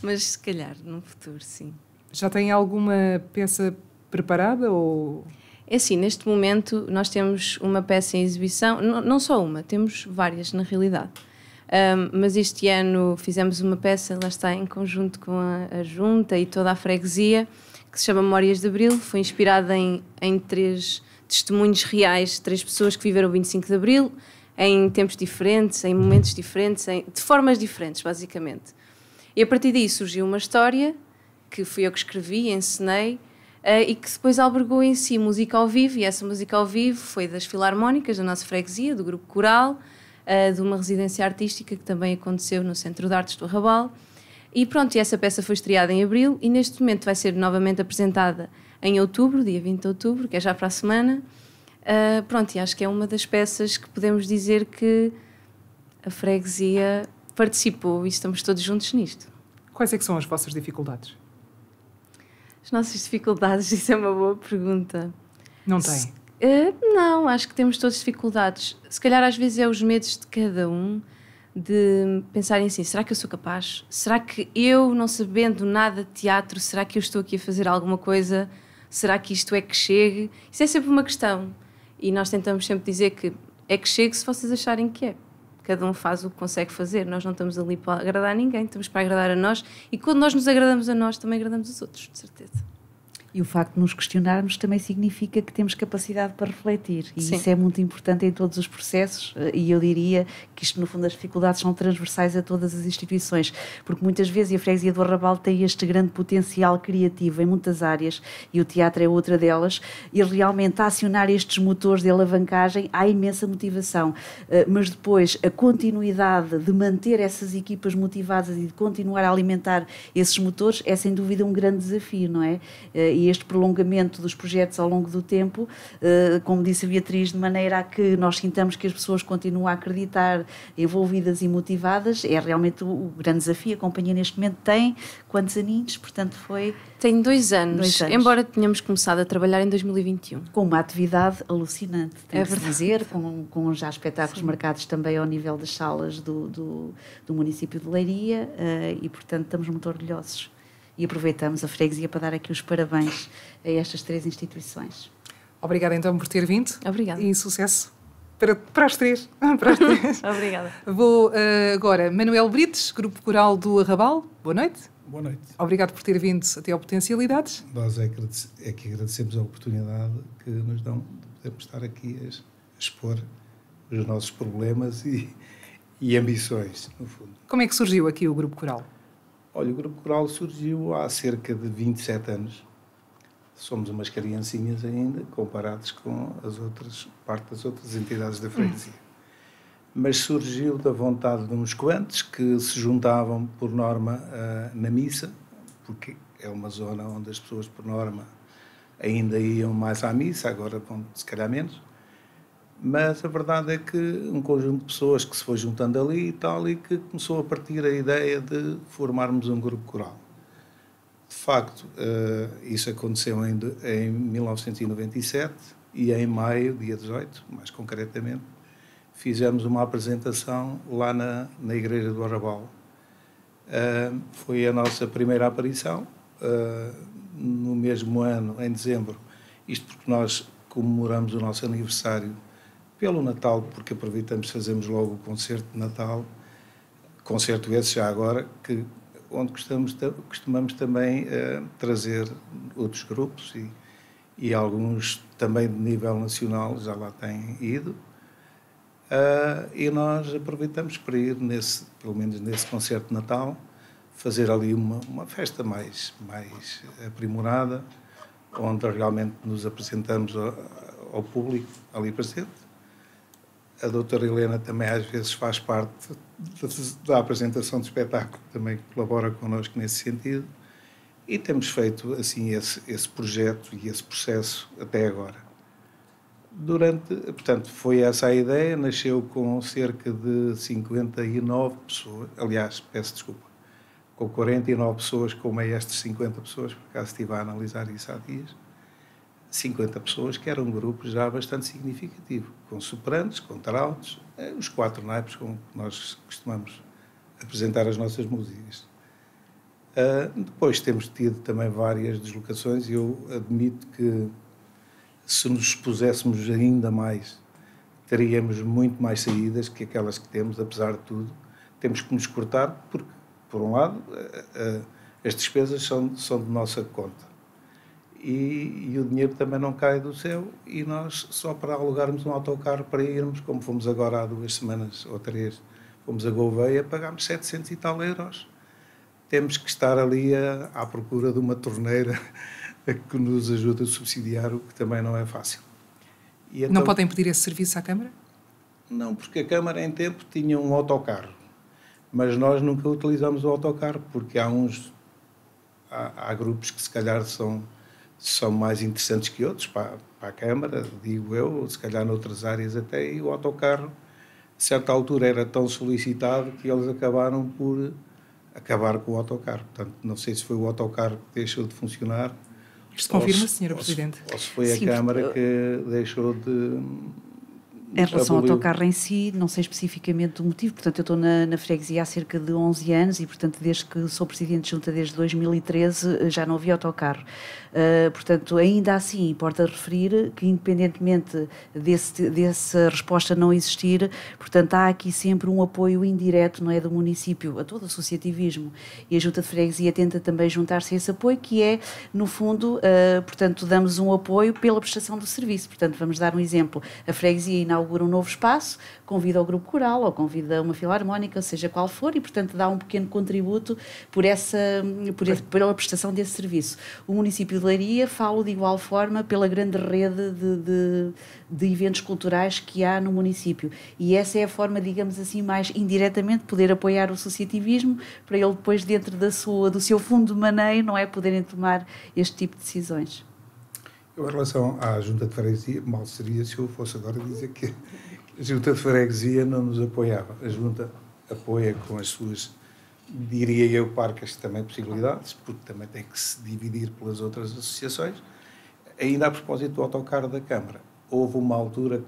mas se calhar no futuro, sim. Já tem alguma peça preparada ou... É assim, neste momento nós temos uma peça em exibição, não só uma, temos várias na realidade. Mas este ano fizemos uma peça, lá está, em conjunto com a Junta e toda a freguesia, que se chama Memórias de Abril. Foi inspirada em 3 testemunhos reais, 3 pessoas que viveram o 25 de Abril, em tempos diferentes, em momentos diferentes, de formas diferentes, basicamente. E a partir daí surgiu uma história, que fui eu que escrevi, encenei, e que depois albergou em si música ao vivo, e essa música ao vivo foi das Filarmónicas da nossa freguesia, do grupo coral, de uma residência artística que também aconteceu no Centro de Artes do Arrabal. E pronto, e essa peça foi estreada em abril e neste momento vai ser novamente apresentada em outubro, dia 20 de outubro, que é já para a semana. Pronto, e acho que é uma das peças que podemos dizer que a freguesia participou e estamos todos juntos nisto. Quais é que são as vossas dificuldades? As nossas dificuldades, isso é uma boa pergunta. Não tem? Não, acho que temos todas dificuldades. Se calhar às vezes é os medos de cada um, de pensarem assim, será que eu sou capaz? Será que eu, não sabendo nada de teatro, será que eu estou aqui a fazer alguma coisa? Será que isto é que chegue? Isso é sempre uma questão. E nós tentamos sempre dizer que é que chegue se vocês acharem que é. Cada um faz o que consegue fazer. Nós não estamos ali para agradar ninguém, estamos para agradar a nós. E quando nós nos agradamos a nós, também agradamos os outros, de certeza. E o facto de nos questionarmos também significa que temos capacidade para refletir. E Sim. isso é muito importante em todos os processos. E eu diria que isto, no fundo, as dificuldades são transversais a todas as instituições. Porque muitas vezes a freguesia do Arrabal tem este grande potencial criativo em muitas áreas, e o teatro é outra delas, e realmente a acionar estes motores de alavancagem há imensa motivação. Mas depois a continuidade de manter essas equipas motivadas e de continuar a alimentar esses motores é sem dúvida um grande desafio, não é? E este prolongamento dos projetos ao longo do tempo, como disse a Beatriz, de maneira a que nós sintamos que as pessoas continuam a acreditar, envolvidas e motivadas, é realmente o grande desafio. A companhia neste momento tem quantos aninhos? Portanto foi... Tem 2 anos, embora tenhamos começado a trabalhar em 2021. Com uma atividade alucinante, tem que se verdade. dizer, com já espetáculos marcados também ao nível das salas do município de Leiria, e portanto estamos muito orgulhosos. E aproveitamos a freguesia para dar aqui os parabéns a estas 3 instituições. Obrigada então por ter vindo. Obrigada. E sucesso para as 3. Para as 3. Obrigada. Vou agora, Manuel Brites, Grupo Coral do Arrabal. Boa noite. Boa noite. Obrigado por ter vindo até ao Potencialidades. Nós é que agradecemos a oportunidade que nos dão de podermos estar aqui a expor os nossos problemas e ambições, no fundo. Como é que surgiu aqui o Grupo Coral? Olha, o Grupo Coral surgiu há cerca de 27 anos. Somos umas criancinhas ainda, comparados com parte das outras entidades da freguesia. Mas surgiu da vontade de uns quantos que se juntavam, por norma, na missa, porque é uma zona onde as pessoas, por norma, ainda iam mais à missa, agora vão, se calhar, menos. Mas a verdade é que um conjunto de pessoas que se foi juntando ali e tal, e que começou a partir a ideia de formarmos um grupo coral. De facto, isso aconteceu em 1997 e em maio, dia 18, mais concretamente, fizemos uma apresentação lá na Igreja do Arrabal. Foi a nossa primeira aparição, no mesmo ano, em dezembro, isto porque nós comemoramos o nosso aniversário pelo Natal, porque aproveitamos e fazemos logo o concerto de Natal, concerto esse já agora, onde costumamos também trazer outros grupos e alguns também de nível nacional já lá têm ido. E nós aproveitamos para ir, pelo menos nesse concerto de Natal, fazer ali uma festa mais aprimorada, onde realmente nos apresentamos ao público ali presente. A doutora Helena também às vezes faz parte da apresentação do espetáculo, também colabora connosco nesse sentido. E temos feito assim esse projeto e esse processo até agora. Portanto, foi essa a ideia, nasceu com cerca de 59 pessoas, aliás, peço desculpa, com 49 pessoas, como é estas 50 pessoas, por acaso estive a analisar isso há dias, 50 pessoas que era um grupo já bastante significativo, com soprantes, contraltos, os 4 naipes com que nós costumamos apresentar as nossas músicas. Depois temos tido também várias deslocações e eu admito que se nos expuséssemos ainda mais, teríamos muito mais saídas que aquelas que temos, apesar de tudo. Temos que nos cortar porque, por um lado, as despesas são de nossa conta. E o dinheiro também não cai do céu e nós, só para alugarmos um autocarro para irmos, como fomos agora há 2 semanas ou 3, fomos a Gouveia, pagámos 700 e tal euros. Temos que estar ali à procura de uma torneira que nos ajude a subsidiar, o que também não é fácil. E então, não podem pedir esse serviço à Câmara? Não, porque a Câmara em tempo tinha um autocarro, mas nós nunca utilizamos o autocarro, porque há grupos que se calhar são mais interessantes que outros para a Câmara, digo eu, ou se calhar noutras áreas até, e o autocarro, a certa altura, era tão solicitado que eles acabaram por acabar com o autocarro. Portanto, não sei se foi o autocarro que deixou de funcionar. Isto confirma, Sra. Presidente? Ou se foi a Câmara que deixou de... Em relação ao autocarro em si, não sei especificamente o motivo, portanto eu estou na freguesia há cerca de 11 anos e, portanto, desde que sou Presidente de Junta, desde 2013, já não havia autocarro. Portanto, ainda assim, importa referir que, independentemente dessa resposta não existir, portanto, há aqui sempre um apoio indireto, não é, do município a todo o associativismo, e a Junta de Freguesia tenta também juntar-se a esse apoio, que é, no fundo, portanto, damos um apoio pela prestação do serviço. Portanto, vamos dar um exemplo. A freguesia inaugura um novo espaço, convida o grupo coral ou convida uma filarmónica, seja qual for, e, portanto, dá um pequeno contributo pela prestação desse serviço. O município de Leiria fala de igual forma pela grande rede de eventos culturais que há no município. E essa é a forma, digamos assim, mais indiretamente poder apoiar o associativismo para ele depois, dentro do seu fundo de maneio, não é, poderem tomar este tipo de decisões. Eu, em relação à Junta de Freguesia, mal seria se eu fosse agora dizer que a Junta de Freguesia não nos apoiava. A Junta apoia com as suas, diria eu, parcas também possibilidades, porque também tem que se dividir pelas outras associações. Ainda a propósito do autocarro da Câmara, houve uma altura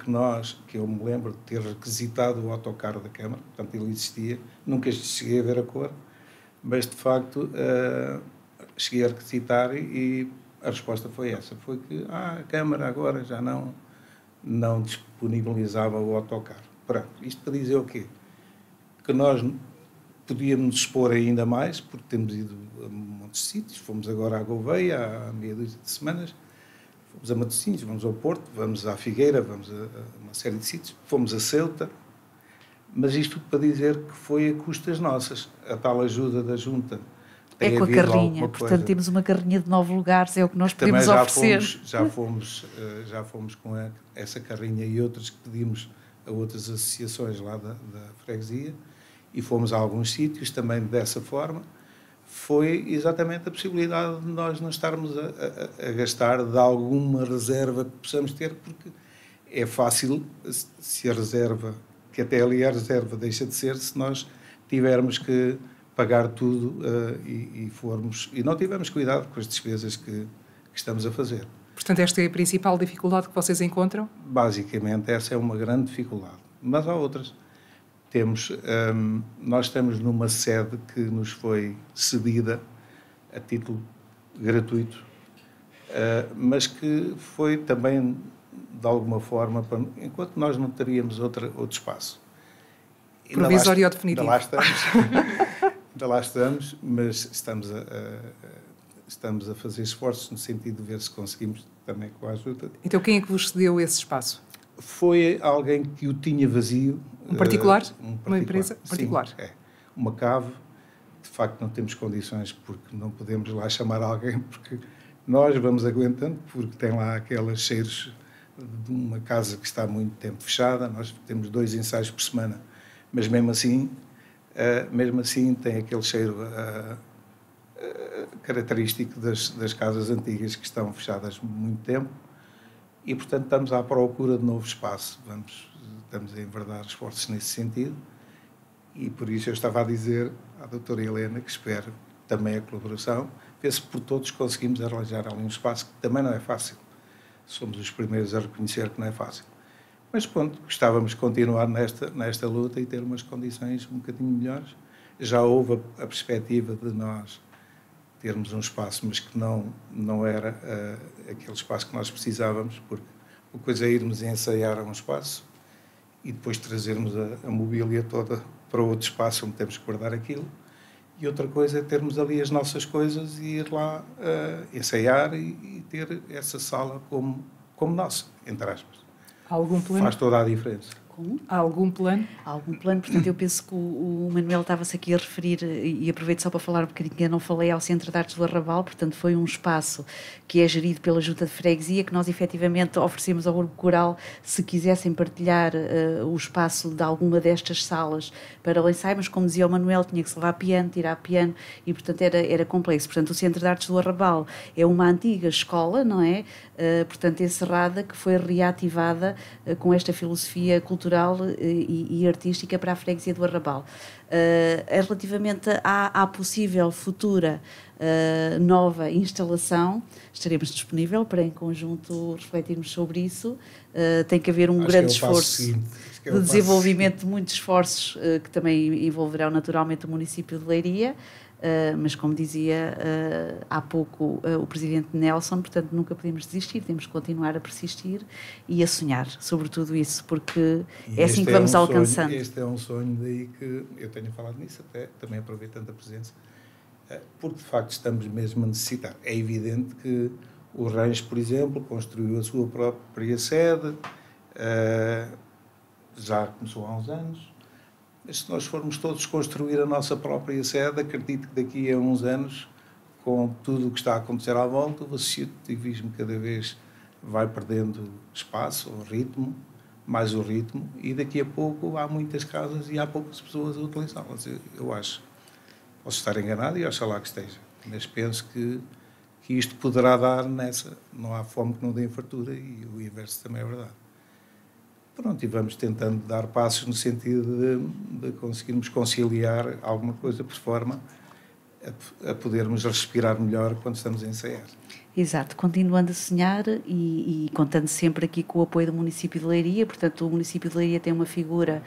que eu me lembro de ter requisitado o autocarro da Câmara, portanto ele existia, nunca cheguei a ver a cor, mas de facto cheguei a requisitar e a resposta foi essa, foi que a Câmara agora já não disponibilizava o autocarro. Pronto, isto para dizer o quê? Que nós podíamos nos expor ainda mais, porque temos ido a muitos sítios, fomos agora à Gouveia há meia dúzia de semanas, fomos a Matosinhos, vamos ao Porto, vamos à Figueira, vamos a uma série de sítios, fomos a Ceuta, mas isto tudo para dizer que foi a custas nossas, a tal ajuda da Junta. É com a carrinha, portanto temos uma carrinha de 9 lugares, é o que nós podemos oferecer. Já fomos com essa carrinha e outras que pedimos a outras associações lá da freguesia e fomos a alguns sítios também dessa forma. Foi exatamente a possibilidade de nós não estarmos a gastar de alguma reserva que possamos ter, porque é fácil se a reserva, que até ali a reserva deixa de ser, se nós tivermos que pagar tudo e não tivermos cuidado com as despesas que estamos a fazer. Portanto, esta é a principal dificuldade que vocês encontram? Basicamente, essa é uma grande dificuldade. Mas há outras. Nós estamos numa sede que nos foi cedida a título gratuito, mas que foi também, de alguma forma, enquanto nós não teríamos outro espaço. Provisório ou definitivo? Ainda lá estamos, mas estamos a fazer esforços no sentido de ver se conseguimos também com a ajuda. Então quem é que vos cedeu esse espaço? Foi alguém que o tinha vazio. Um particular? Uma empresa particular? Sim, uma cave. De facto não temos condições porque não podemos lá chamar alguém, porque nós vamos aguentando, porque tem lá aqueles cheiros de uma casa que está há muito tempo fechada. Nós temos 2 ensaios por semana, mas mesmo assim tem aquele cheiro característico das casas antigas que estão fechadas há muito tempo e, portanto, estamos à procura de novo espaço. Estamos a enverdar esforços nesse sentido e, por isso, eu estava a dizer à doutora Helena que espero também a colaboração, ver se por todos conseguimos arranjar ali um espaço que também não é fácil. Somos os primeiros a reconhecer que não é fácil. Mas, pronto, gostávamos de continuar nesta luta e ter umas condições um bocadinho melhores. Já houve a perspectiva de nós termos um espaço, mas que não era aquele espaço que nós precisávamos, porque uma coisa é irmos ensaiar a um espaço e depois trazermos a mobília toda para outro espaço onde temos que guardar aquilo. E outra coisa é termos ali as nossas coisas e ir lá ensaiar e ter essa sala como nossa, entre aspas. Algum plano? Faz toda a diferença. Há algum plano? Há algum plano, portanto, eu penso que o Manuel estava-se aqui a referir, e aproveito só para falar um bocadinho, que eu não falei, ao Centro de Artes do Arrabal, portanto, foi um espaço que é gerido pela Junta de Freguesia, que nós efetivamente oferecemos ao Grupo Coral, se quisessem partilhar o espaço de alguma destas salas para o ensaio, mas como dizia o Manuel, tinha que se levar piano, tirar piano, e portanto era complexo. Portanto, o Centro de Artes do Arrabal é uma antiga escola, não é? Portanto, encerrada, que foi reativada com esta filosofia cultural e artística para a freguesia do Arrabal. Relativamente à possível futura nova instalação, estaremos disponível para em conjunto refletirmos sobre isso. Tem que haver um grande esforço de desenvolvimento de muitos esforços que também envolverão naturalmente o município de Leiria. Mas como dizia há pouco o presidente Nelson, portanto nunca podemos desistir, temos que continuar a persistir e a sonhar sobre tudo isso, porque é assim que vamos alcançando. Este é um sonho daí que eu tenho falado nisso até, também aproveitando a presença, porque de facto estamos mesmo a necessitar. É evidente que o Rancho, por exemplo, construiu a sua própria sede, já começou há uns anos. Mas se nós formos todos construir a nossa própria sede, acredito que daqui a uns anos, com tudo o que está a acontecer à volta, o associativismo cada vez vai perdendo espaço, o ritmo, mais o ritmo, e daqui a pouco há muitas casas e há poucas pessoas a utilizá-las. Eu acho. Posso estar enganado e oxalá que esteja. Mas penso que isto poderá dar nessa. Não há fome que não dê fartura e o inverso também é verdade. Pronto, e vamos tentando dar passos no sentido de conseguirmos conciliar alguma coisa por forma a podermos respirar melhor quando estamos a ensaiar. Exato, continuando a sonhar e contando sempre aqui com o apoio do município de Leiria. Portanto, o município de Leiria tem uma figura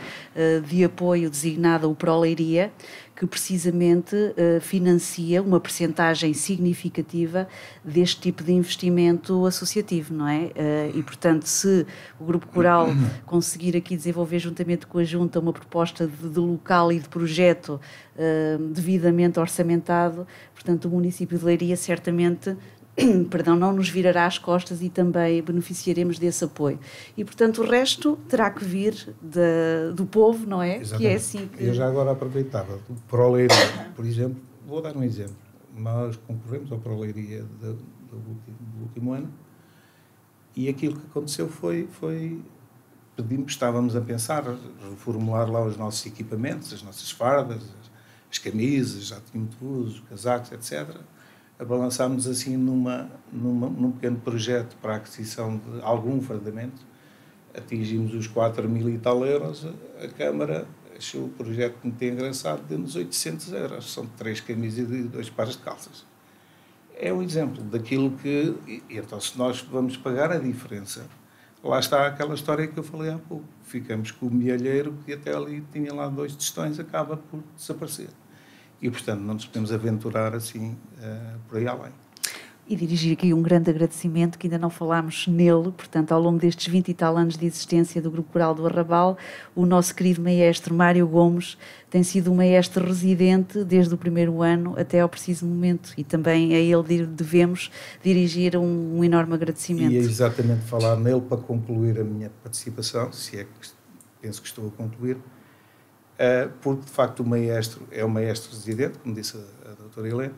de apoio designada, o Pro Leiria, que precisamente financia uma percentagem significativa deste tipo de investimento associativo, não é? E, portanto, se o Grupo Coral conseguir aqui desenvolver juntamente com a Junta uma proposta de local e de projeto devidamente orçamentado, portanto, o município de Leiria certamente não nos virará as costas e também beneficiaremos desse apoio. E, portanto, o resto terá que vir do povo, não é? Exatamente. Que é assim que... Eu já agora aproveitava. O Proleiria, por exemplo, vou dar um exemplo. Nós concorremos ao Proleiria do último ano e aquilo que aconteceu foi estávamos a pensar, reformular lá os nossos equipamentos, as nossas fardas, as camisas, já tinham tudo, os casacos, etc., abalançámos assim num pequeno projeto para a aquisição de algum fardamento, atingimos os 4.000 e tal euros, a Câmara achou o projeto muito engraçado, deu-nos 800 euros, são 3 camisas e 2 pares de calças. É um exemplo daquilo que, então se nós vamos pagar a diferença, lá está aquela história que eu falei há pouco, ficamos com o mielheiro que até ali tinha lá 2 tostões, acaba por desaparecer. E, portanto, não nos podemos aventurar assim por aí além. E dirigir aqui um grande agradecimento, que ainda não falámos nele, portanto, ao longo destes 20 e tal anos de existência do Grupo Coral do Arrabal, o nosso querido maestro Mário Gomes tem sido um maestro residente desde o primeiro ano até ao preciso momento, e também a ele devemos dirigir um enorme agradecimento. E é exatamente falar nele para concluir a minha participação, se é que penso que estou a concluir, porque, de facto, o maestro é o maestro residente, como disse a doutora Helena,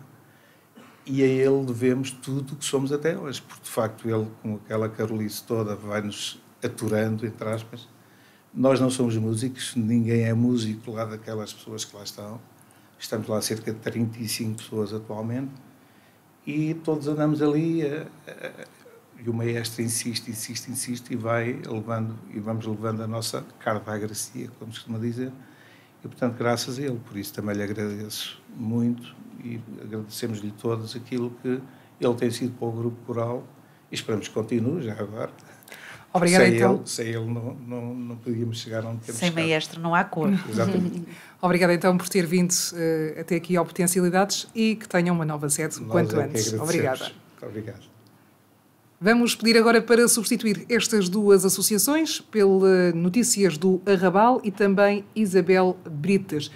e a ele devemos tudo o que somos até hoje, porque, de facto, ele, com aquela carolice toda, vai-nos aturando, entre aspas. Nós não somos músicos, ninguém é músico lá daquelas pessoas que lá estão. estamos lá cerca de 35 pessoas atualmente, e todos andamos ali, e o maestro insiste e vai levando, e vamos levando a nossa carta à gracia, como se costuma dizer, e portanto graças a ele, por isso também lhe agradeço muito, e agradecemos-lhe todos aquilo que ele tem sido para o grupo coral, e esperamos que continue já agora. Obrigada, então. Sem ele não podíamos chegar onde temos Sem chegado. maestro não há cor. Exatamente. Obrigada, então, por ter vindo até aqui ao Potencialidades e que tenham uma nova sede o quanto antes. Obrigada. Muito obrigado. Vamos pedir agora para substituir estas duas associações pela Notícias do Arrabal e também Isabel Brites.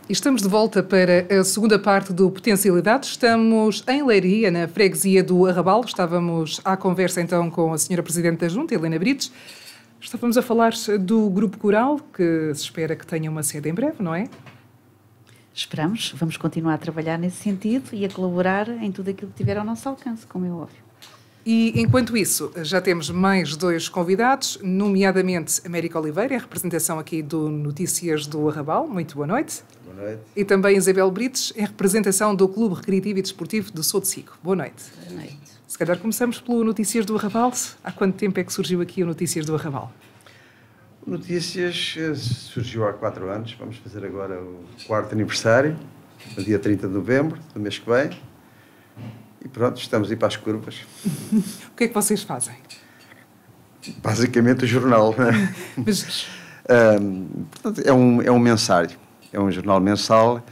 E estamos de volta para a segunda parte do Potencialidades. Estamos em Leiria, na freguesia do Arrabal. Estávamos à conversa então com a senhora Presidente da Junta, Helena Brites. Estávamos a falar do grupo coral, que se espera que tenha uma sede em breve, não é? Esperamos, vamos continuar a trabalhar nesse sentido e a colaborar em tudo aquilo que tiver ao nosso alcance, como é óbvio. E, enquanto isso, já temos mais dois convidados, nomeadamente América Oliveira, em representação aqui do Notícias do Arrabal. Muito boa noite. Boa Boa noite. E também Isabel Brites, em representação do Clube Recreativo e Desportivo de Sotsego. Boa noite. Boa noite. Se calhar começamos pelo Notícias do Arrabal. Há quanto tempo é que surgiu aqui o Notícias do Arrabal? Notícias surgiu há 4 anos. Vamos fazer agora o 4º aniversário, no dia 30 de novembro, do mês que vem. E pronto, estamos aí para as curvas. O que é que vocês fazem? Basicamente o jornal, né? Mas... portanto, é um mensário, é um jornal mensal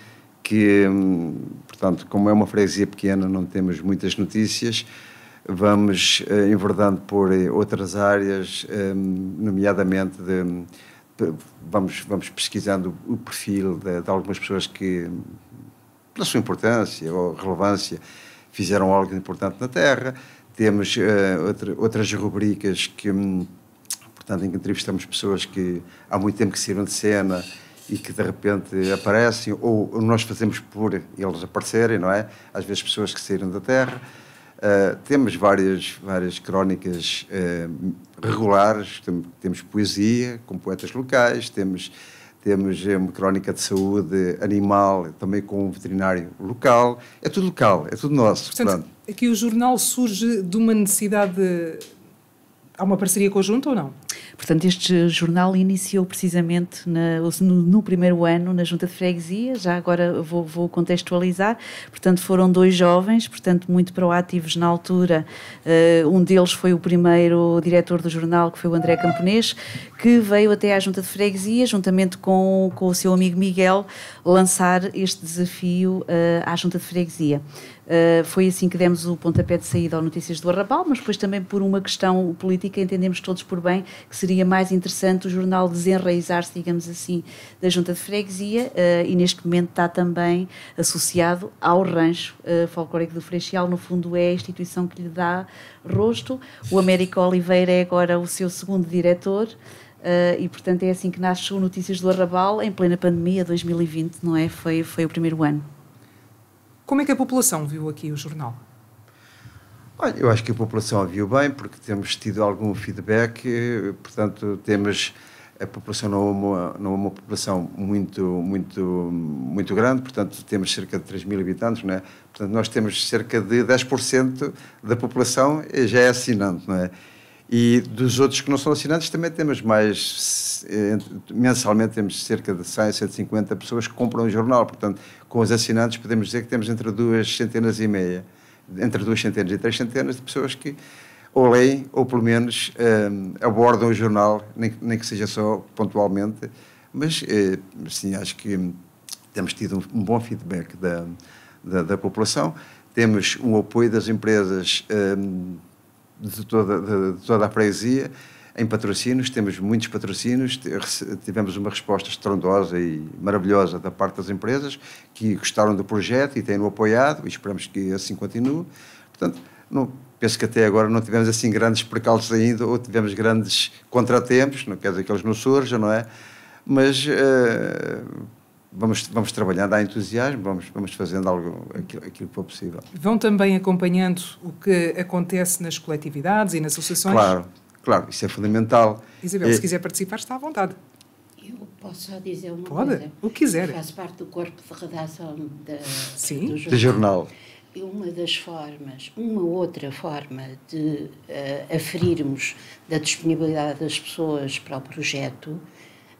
que, portanto, como é uma freguesia pequena, não temos muitas notícias, vamos enverdando por outras áreas, nomeadamente vamos pesquisando o perfil de algumas pessoas que, pela sua importância ou relevância, fizeram algo importante na terra. Temos outras rubricas que, portanto, em que entrevistamos pessoas que há muito tempo que saíram de cena e que de repente aparecem, ou nós fazemos por eles aparecerem, não é? Às vezes pessoas que saíram da terra. Temos várias crónicas regulares, temos poesia com poetas locais, temos uma crónica de saúde animal, também com um veterinário local. É tudo local, é tudo nosso. Portanto, aqui o jornal surge de uma necessidade... Há uma parceria conjunta ou não? Portanto, este jornal iniciou precisamente no primeiro ano na Junta de Freguesia, já agora vou contextualizar. Portanto, foram 2 jovens, portanto, muito proativos na altura. Um deles foi o primeiro diretor do jornal, que foi o André Camponês, que veio até à Junta de Freguesia, juntamente com o seu amigo Miguel, lançar este desafio à Junta de Freguesia. Foi assim que demos o pontapé de saída ao Notícias do Arrabal, mas depois também por uma questão política entendemos todos por bem que seria mais interessante o jornal desenraizar-se, digamos assim, da Junta de Freguesia, e neste momento está também associado ao Rancho Folclórico do Freixal. No fundo é a instituição que lhe dá rosto. O Américo Oliveira é agora o seu segundo diretor. E portanto é assim que nasce o Notícias do Arrabal em plena pandemia 2020, não é? Foi o primeiro ano. Como é que a população viu aqui o jornal? Olha, eu acho que a população a viu bem, porque temos tido algum feedback, portanto, a população não é uma população muito grande, portanto, temos cerca de 3.000 habitantes, não é? Portanto, nós temos cerca de 10% da população já é assinante, não é? E dos outros que não são assinantes também temos mais, mensalmente temos cerca de 100, 150 pessoas que compram o jornal, portanto, com os assinantes podemos dizer que temos entre 2 centenas e meia, entre 2 centenas e 3 centenas de pessoas que ou leem ou pelo menos abordam o jornal, nem que seja só pontualmente, mas sim, acho que temos tido um bom feedback da população, temos um apoio das empresas de toda a freguesia em patrocínios, temos muitos patrocínios, tivemos uma resposta estrondosa e maravilhosa da parte das empresas que gostaram do projeto e têm-no apoiado e esperamos que assim continue. Portanto, penso que até agora não tivemos assim grandes percalços ainda ou tivemos grandes contratempos, não quer dizer que eles não surjam, não é? Mas vamos trabalhando, há entusiasmo, vamos fazendo aquilo que for possível. Vão também acompanhando o que acontece nas coletividades e nas associações? Claro, isso é fundamental. Isabel, se quiser participar, está à vontade. Eu posso só dizer uma coisa? Pode, o que quiser. Eu faço parte do corpo de redação do jornal. E uma outra forma de aferirmos da disponibilidade das pessoas para o projeto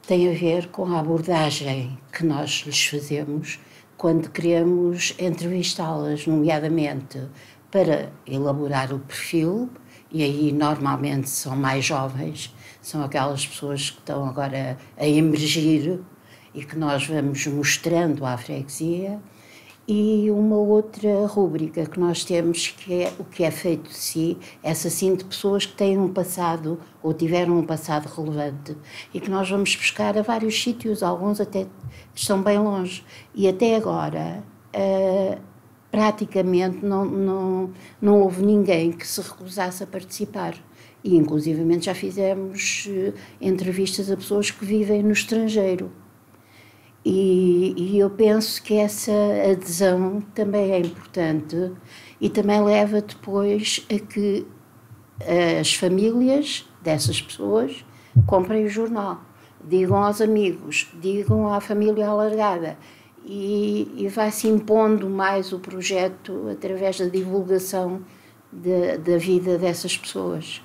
tem a ver com a abordagem que nós lhes fazemos quando queremos entrevistá-las, nomeadamente para elaborar o perfil, e aí normalmente são mais jovens, são aquelas pessoas que estão agora a emergir e que nós vamos mostrando à freguesia, e uma outra rúbrica que nós temos que é o que é feito de si, essa sim de pessoas que têm um passado ou tiveram um passado relevante e que nós vamos buscar a vários sítios, alguns até estão bem longe, e até agora praticamente não houve ninguém que se recusasse a participar. E inclusivamente já fizemos entrevistas a pessoas que vivem no estrangeiro. E eu penso que essa adesão também é importante e também leva depois a que as famílias dessas pessoas comprem o jornal, digam aos amigos, digam à família alargada. e vai-se impondo mais o projeto através da divulgação da vida dessas pessoas.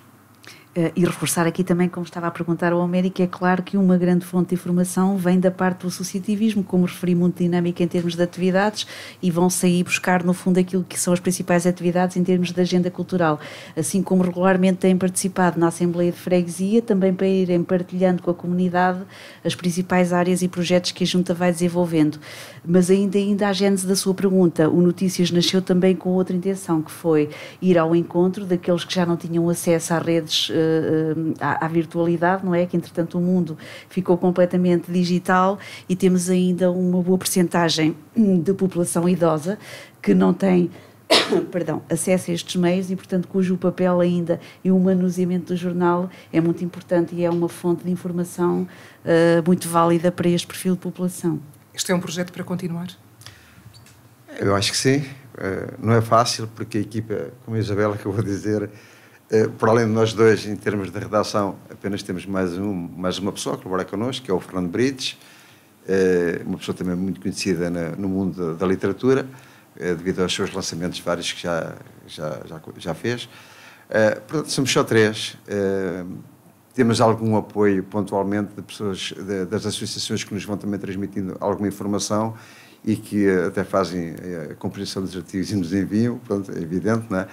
E reforçar aqui também, como estava a perguntar ao Américo, é claro que uma grande fonte de informação vem da parte do associativismo, como referi, muito dinâmica em termos de atividades, e vão sair buscar, no fundo, aquilo que são as principais atividades em termos de agenda cultural. Assim como regularmente têm participado na Assembleia de Freguesia, também para irem partilhando com a comunidade as principais áreas e projetos que a Junta vai desenvolvendo. Mas ainda à gênese da sua pergunta, o Notícias nasceu também com outra intenção, que foi ir ao encontro daqueles que já não tinham acesso às redes, à virtualidade, não é? Que entretanto o mundo ficou completamente digital e temos ainda uma boa percentagem de população idosa que não tem acesso a estes meios e, portanto, cujo papel ainda e o manuseamento do jornal é muito importante e é uma fonte de informação muito válida para este perfil de população. Este é um projeto para continuar? Eu acho que sim. Não é fácil, porque a equipa, como a Isabela acabou de dizer, por além de nós dois, em termos de redação, apenas temos mais uma pessoa que colabora connosco, que é o Fernando Brites, uma pessoa também muito conhecida no mundo da literatura, devido aos seus lançamentos vários que já fez. Portanto, somos só três. Temos algum apoio pontualmente de pessoas das associações que nos vão também transmitindo alguma informação e que até fazem a composição dos artigos e nos enviam, pronto, é evidente, não é?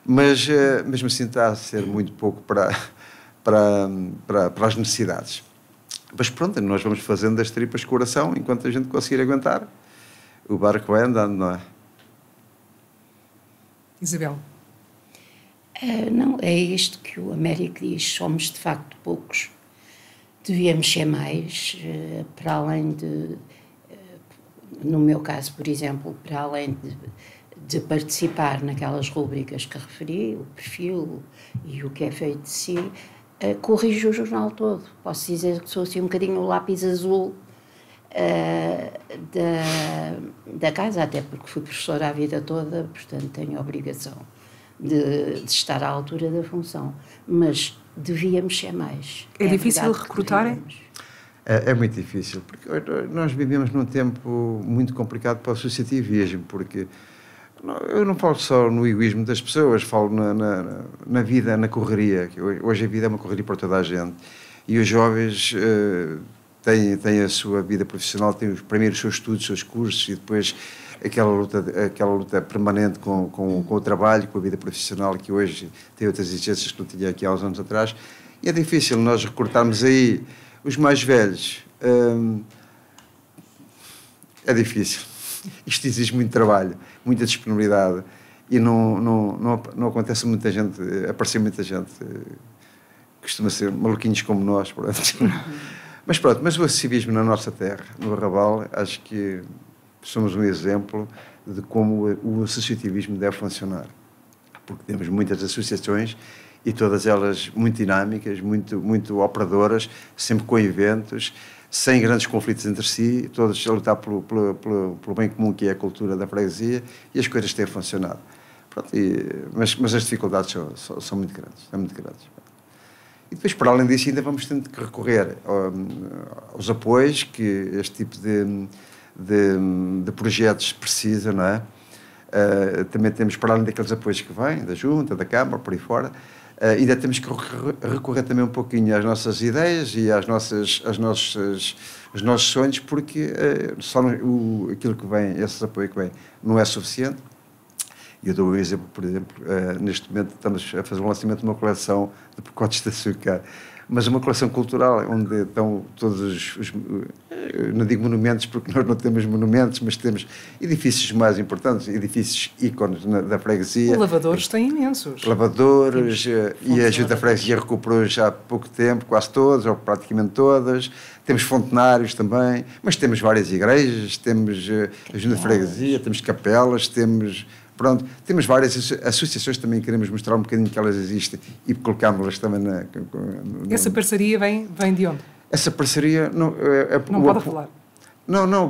Mas, mesmo assim, está a ser muito pouco para as necessidades. Mas pronto, nós vamos fazendo das tripas coração enquanto a gente conseguir aguentar. O barco vai andando, não é? Isabel. Não, é isto que o Américo diz, somos de facto poucos. Devíamos ser mais, para além de, no meu caso, por exemplo, para além de participar naquelas rúbricas que referi, o perfil e o que é feito de si, corrijo o jornal todo. Posso dizer que sou assim um bocadinho o lápis azul da casa, até porque fui professora a vida toda, portanto tenho a obrigação de estar à altura da função. Mas devíamos ser mais. É difícil recrutarem? É muito difícil, porque nós vivemos num tempo muito complicado para o associativismo, porque eu não falo só no egoísmo das pessoas, falo na vida, na correria. Hoje a vida é uma correria para toda a gente. E os jovens têm a sua vida profissional, têm primeiro os seus estudos, os seus cursos, e depois aquela luta permanente com o trabalho, com a vida profissional, que hoje tem outras exigências que não tinha aqui há uns anos atrás. E é difícil nós recortarmos aí os mais velhos. É difícil. Isto exige muito trabalho, muita disponibilidade, e não acontece muita gente, aparecer muita gente, costuma ser maluquinhos como nós, pronto. Mas pronto, mas o associativismo na nossa terra, no Arrabal, acho que somos um exemplo de como o associativismo deve funcionar, porque temos muitas associações e todas elas muito dinâmicas, muito operadoras, sempre com eventos, sem grandes conflitos entre si, todos a lutar pelo bem comum, que é a cultura da freguesia, e as coisas têm funcionado. Pronto, mas as dificuldades são muito grandes, E depois, para além disso, ainda vamos tendo que recorrer aos apoios que este tipo de projetos precisa, não é? Também temos, para além daqueles apoios que vêm, da Junta, da Câmara, por aí fora, ainda temos que recorrer também um pouquinho às nossas ideias e aos nossos sonhos, porque só aquilo que vem, esse apoio que vem, não é suficiente. Eu dou um exemplo, por exemplo, neste momento estamos a fazer o lançamento de uma coleção de pacotes de açúcar, mas uma coleção cultural onde estão todos não digo monumentos porque nós não temos monumentos, mas temos edifícios mais importantes, edifícios ícones da freguesia. Os lavadores têm imensos. Lavadores, e a Junta da Freguesia recuperou já há pouco tempo, quase todos, ou praticamente todas. Temos fontenários também, mas temos várias igrejas, temos a Junta da Freguesia, temos capelas, temos várias associações, também queremos mostrar um bocadinho que elas existem e colocámos-las também Essa parceria vem de onde? Essa parceria... Não pode falar. Não,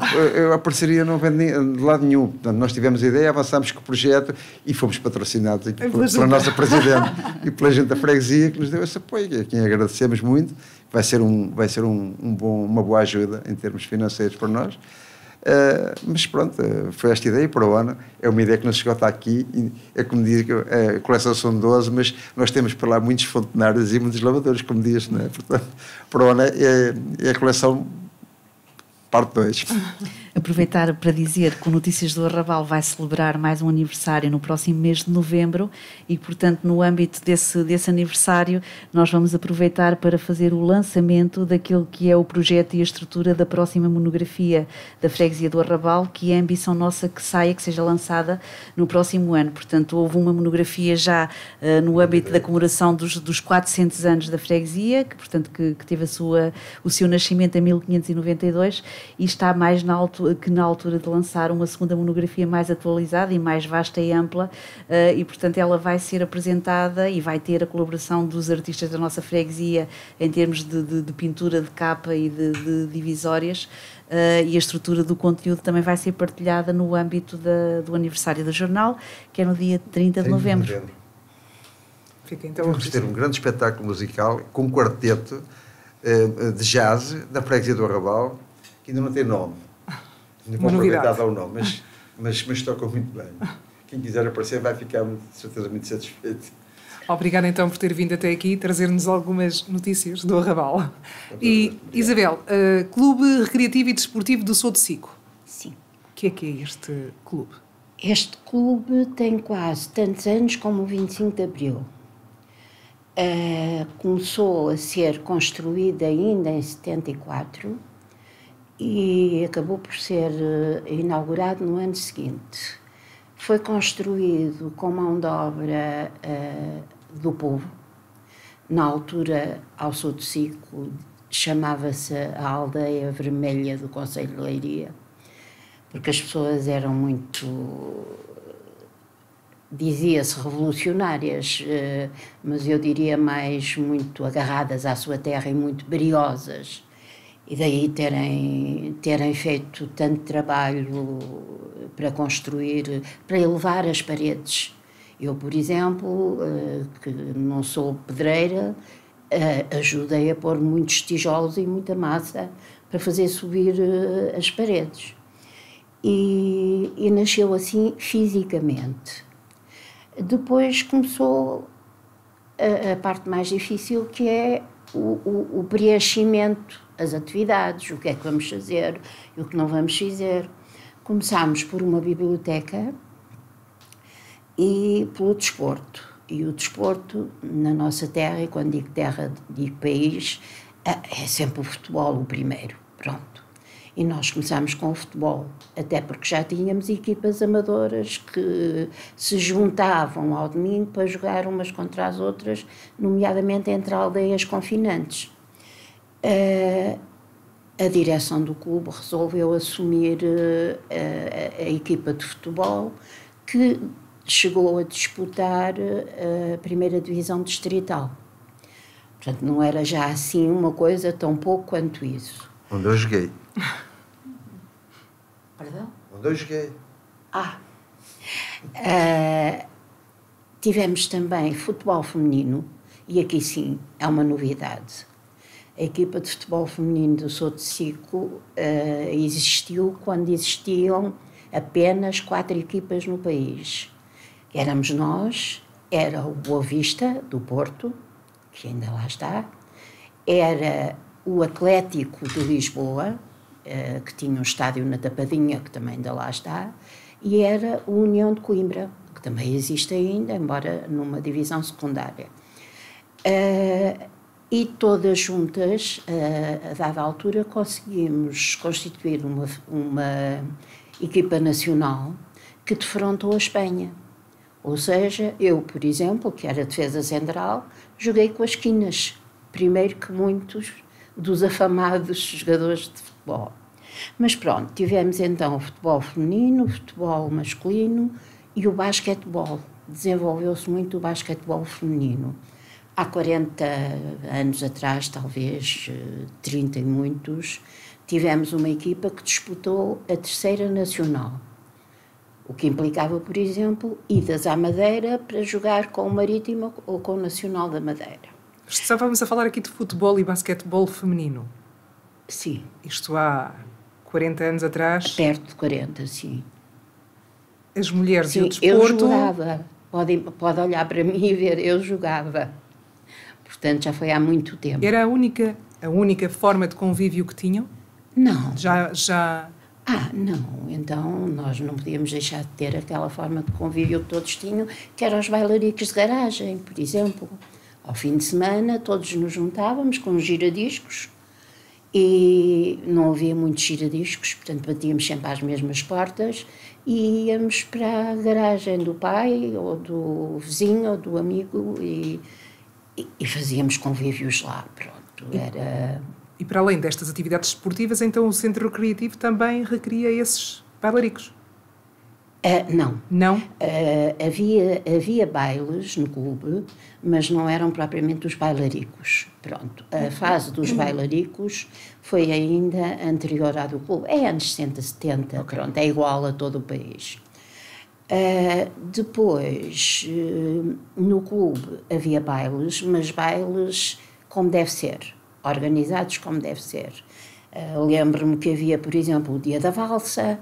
a parceria não vem de lado nenhum. Portanto, nós tivemos a ideia, avançámos com o projeto e fomos patrocinados aqui pela nossa Presidente e pela gente da freguesia que nos deu esse apoio, a quem agradecemos muito. Vai ser uma boa ajuda em termos financeiros para nós. Mas pronto, foi esta ideia para o ano. É uma ideia que não chegou a estar aqui. É como diz, a coleção são 12, mas nós temos para lá muitos fontenários e muitos lavadores, como diz, não é? Portanto, para o ano é a coleção parte 2. Aproveitar para dizer que o Notícias do Arrabal vai celebrar mais um aniversário no próximo mês de novembro e, portanto, no âmbito desse aniversário, nós vamos aproveitar para fazer o lançamento daquilo que é o projeto e a estrutura da próxima monografia da Freguesia do Arrabal, que é a ambição nossa que seja lançada no próximo ano. Portanto, houve uma monografia já no âmbito da comemoração dos 400 anos da Freguesia, que, portanto, que teve o seu nascimento em 1592 e está mais na altura de lançar uma segunda monografia mais atualizada e mais vasta e ampla, e portanto ela vai ser apresentada e vai ter a colaboração dos artistas da nossa freguesia em termos de pintura de capa e de divisórias, e a estrutura do conteúdo também vai ser partilhada no âmbito do aniversário do jornal, que é no dia 30 de novembro. Fica então Vamos ter um grande espetáculo musical com um quarteto de jazz da Freguesia do Arrabal, que ainda não tem nome. Ainda vou aproveitar a dar o nome, mas tocam muito bem. Quem quiser aparecer vai ficar, de certeza, muito satisfeito. Obrigada então por ter vindo até aqui e trazer-nos algumas notícias do Arrabal. E, Isabel, Clube Recreativo e Desportivo do Sou de Sico. Sim. O que é este clube? Este clube tem quase tantos anos como o 25 de Abril. Começou a ser construído ainda em 74 e acabou por ser inaugurado no ano seguinte. Foi construído com mão de obra do povo. Na altura, ao Sou de Sico, chamava-se a Aldeia Vermelha do Concelho de Leiria, porque as pessoas eram muito, dizia-se, revolucionárias, mas eu diria mais muito agarradas à sua terra e muito briosas. E daí terem feito tanto trabalho para construir, para elevar as paredes. Eu, por exemplo, que não sou pedreira, ajudei a pôr muitos tijolos e muita massa para fazer subir as paredes. E nasceu assim fisicamente. Depois começou a parte mais difícil, que é o preenchimento, as atividades, o que é que vamos fazer e o que não vamos fazer. Começámos por uma biblioteca e pelo desporto. E o desporto, na nossa terra, e quando digo terra, digo país, é sempre o futebol o primeiro, pronto. E nós começámos com o futebol, até porque já tínhamos equipas amadoras que se juntavam ao domingo para jogar umas contra as outras, nomeadamente entre aldeias confinantes. A direção do clube resolveu assumir a equipa de futebol, que chegou a disputar a primeira divisão distrital. Portanto, não era já assim uma coisa tão pouco quanto isso. Onde eu joguei. Perdão? Onde eu joguei. Tivemos também futebol feminino, e aqui sim é uma novidade. A equipa de futebol feminino do Sou de Sico existiu quando existiam apenas 4 equipas no país. Éramos nós, era o Boa Vista, do Porto, que ainda lá está, era o Atlético de Lisboa, que tinha um estádio na Tapadinha, que também ainda lá está, e era o União de Coimbra, que também existe ainda, embora numa divisão secundária. E todas juntas, a dada altura, conseguimos constituir uma equipa nacional que defrontou a Espanha. Ou seja, eu, por exemplo, que era defesa central, joguei com as quinas, primeiro que muitos dos afamados jogadores de futebol. Mas pronto, tivemos então o futebol feminino, o futebol masculino e o basquetebol. Desenvolveu-se muito o basquetebol feminino. Há 40 anos atrás, talvez 30 e muitos, tivemos uma equipa que disputou a 3ª Nacional. O que implicava, por exemplo, idas à Madeira para jogar com o Marítimo ou com o Nacional da Madeira. Estávamos a falar aqui de futebol e basquetebol feminino. Sim. Isto há 40 anos atrás. Perto de 40, sim. As mulheres sim, e o desporto... eu jogava. Pode olhar para mim e ver, eu jogava. Portanto, já foi há muito tempo. Era a única forma de convívio que tinham? Não. Já... Não. Então, nós não podíamos deixar de ter aquela forma de convívio que todos tinham, que eram os bailaricos de garagem, por exemplo. Ao fim de semana, todos nos juntávamos com os giradiscos e não havia muitos giradiscos, portanto, batíamos sempre às mesmas portas e íamos para a garagem do pai ou do vizinho ou do amigo e fazíamos convívios lá. Pronto, era... E para além destas atividades esportivas, então o Centro Recreativo também recria esses bailaricos? Não. Não? Havia bailes no clube, mas não eram propriamente os bailaricos. Pronto, a fase dos bailaricos foi ainda anterior à do clube. É anos 60, 70, okay. Pronto, é igual a todo o país. Depois, no clube havia bailes, mas bailes como deve ser, organizados como deve ser. Lembro-me que havia, por exemplo, o Dia da Valsa,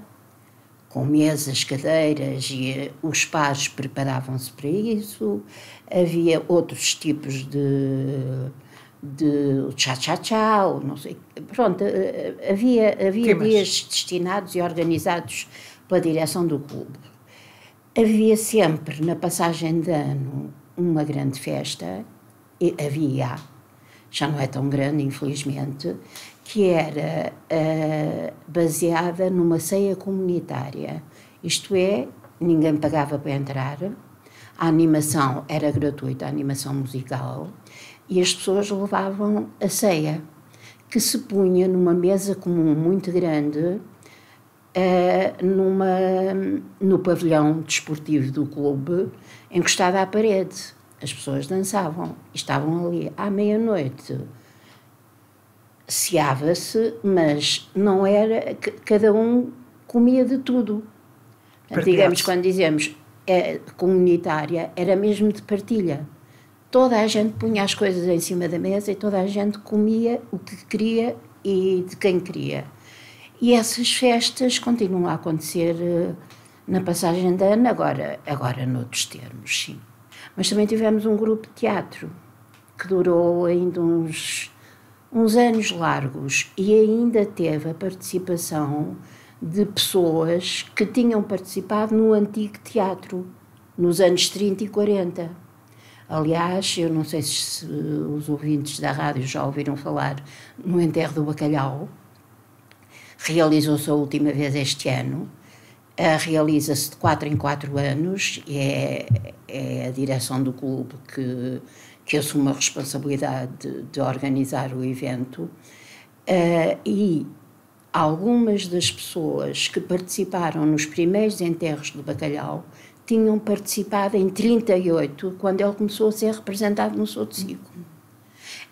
com mesas, cadeiras, e os pares preparavam-se para isso. Havia outros tipos de tchá-tchá-tchá, não sei. Pronto, havia dias destinados e organizados pela direção do clube. Havia sempre, na passagem de ano, uma grande festa, já não é tão grande, infelizmente, que era baseada numa ceia comunitária. Isto é, ninguém pagava para entrar, a animação era gratuita, a animação musical, e as pessoas levavam a ceia, que se punha numa mesa comum muito grande, no pavilhão desportivo do clube, encostada à parede. As pessoas dançavam, estavam ali à meia-noite. Ceava-se, mas não era... Cada um comia de tudo. Digamos, quando dizemos comunitária, era mesmo de partilha. Toda a gente punha as coisas em cima da mesa e toda a gente comia o que queria e de quem queria. E essas festas continuam a acontecer na passagem de ano, agora noutros termos, sim. Mas também tivemos um grupo de teatro que durou ainda uns anos largos e ainda teve a participação de pessoas que tinham participado no antigo teatro, nos anos 30 e 40. Aliás, eu não sei se os ouvintes da rádio já ouviram falar no Enterro do Bacalhau. Realizou-se a última vez este ano. Realiza-se de 4 em 4 anos e é a direção do clube que assume a responsabilidade de organizar o evento. E algumas das pessoas que participaram nos primeiros enterros do Bacalhau tinham participado em 38, quando ele começou a ser representado no Sotsego.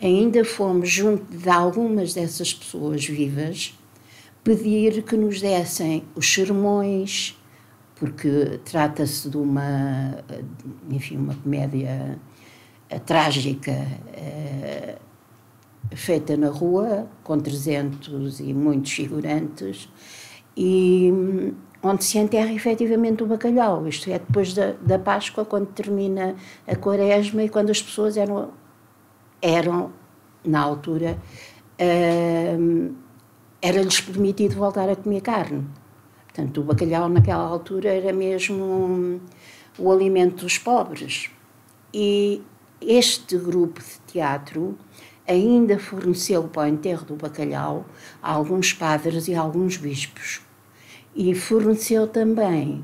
Ainda fomos, junto de algumas dessas pessoas vivas, pedir que nos dessem os sermões, porque trata-se de uma comédia trágica feita na rua, com 300 e muitos figurantes, e onde se enterra efetivamente o bacalhau, isto é, depois da Páscoa, quando termina a Quaresma e quando as pessoas eram na altura, era-lhes permitido voltar a comer carne. Portanto, o bacalhau naquela altura era mesmo o alimento dos pobres. E este grupo de teatro ainda forneceu para o enterro do bacalhau a alguns padres e a alguns bispos. E forneceu também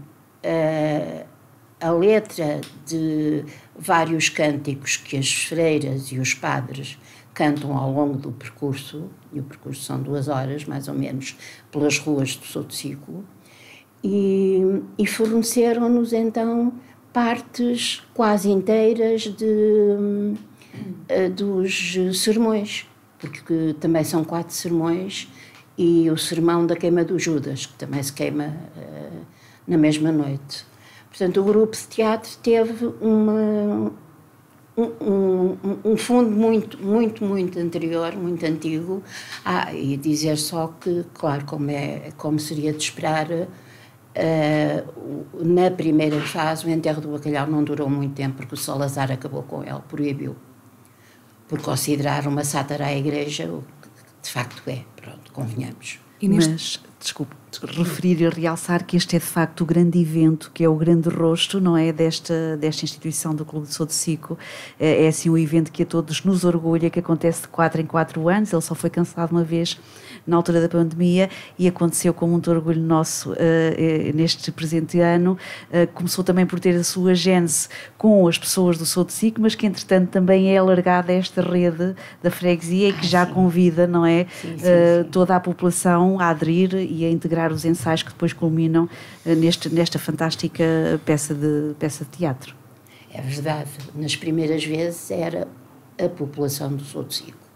a letra de vários cânticos que as freiras e os padres cantam ao longo do percurso, e o percurso são 2 horas, mais ou menos, pelas ruas do Sotsego, e forneceram-nos, então, partes quase inteiras dos sermões, porque também são 4 sermões, e o sermão da queima do Judas, que também se queima na mesma noite. Portanto, o grupo de teatro teve um fundo muito anterior, muito antigo. E dizer só que, claro, como seria de esperar, na primeira fase o enterro do bacalhau não durou muito tempo, porque o Salazar acabou com ele, proibiu, por considerar uma sátira à Igreja, o que de facto é, pronto, convenhamos. Mas, desculpe, referir e realçar que este é de facto o grande evento, que é o grande rosto, não é, desta instituição do Clube de Sodecico. É assim um evento que a todos nos orgulha, que acontece de 4 em 4 anos, ele só foi cancelado uma vez na altura da pandemia e aconteceu com muito orgulho nosso neste presente ano. Começou também por ter a sua gênese com as pessoas do Sodecico, mas que entretanto também é alargada esta rede da freguesia e que já convida, não é, toda a população a aderir e a integrar os ensaios que depois culminam nesta fantástica peça de teatro. É verdade, nas primeiras vezes era a população do Sodecico.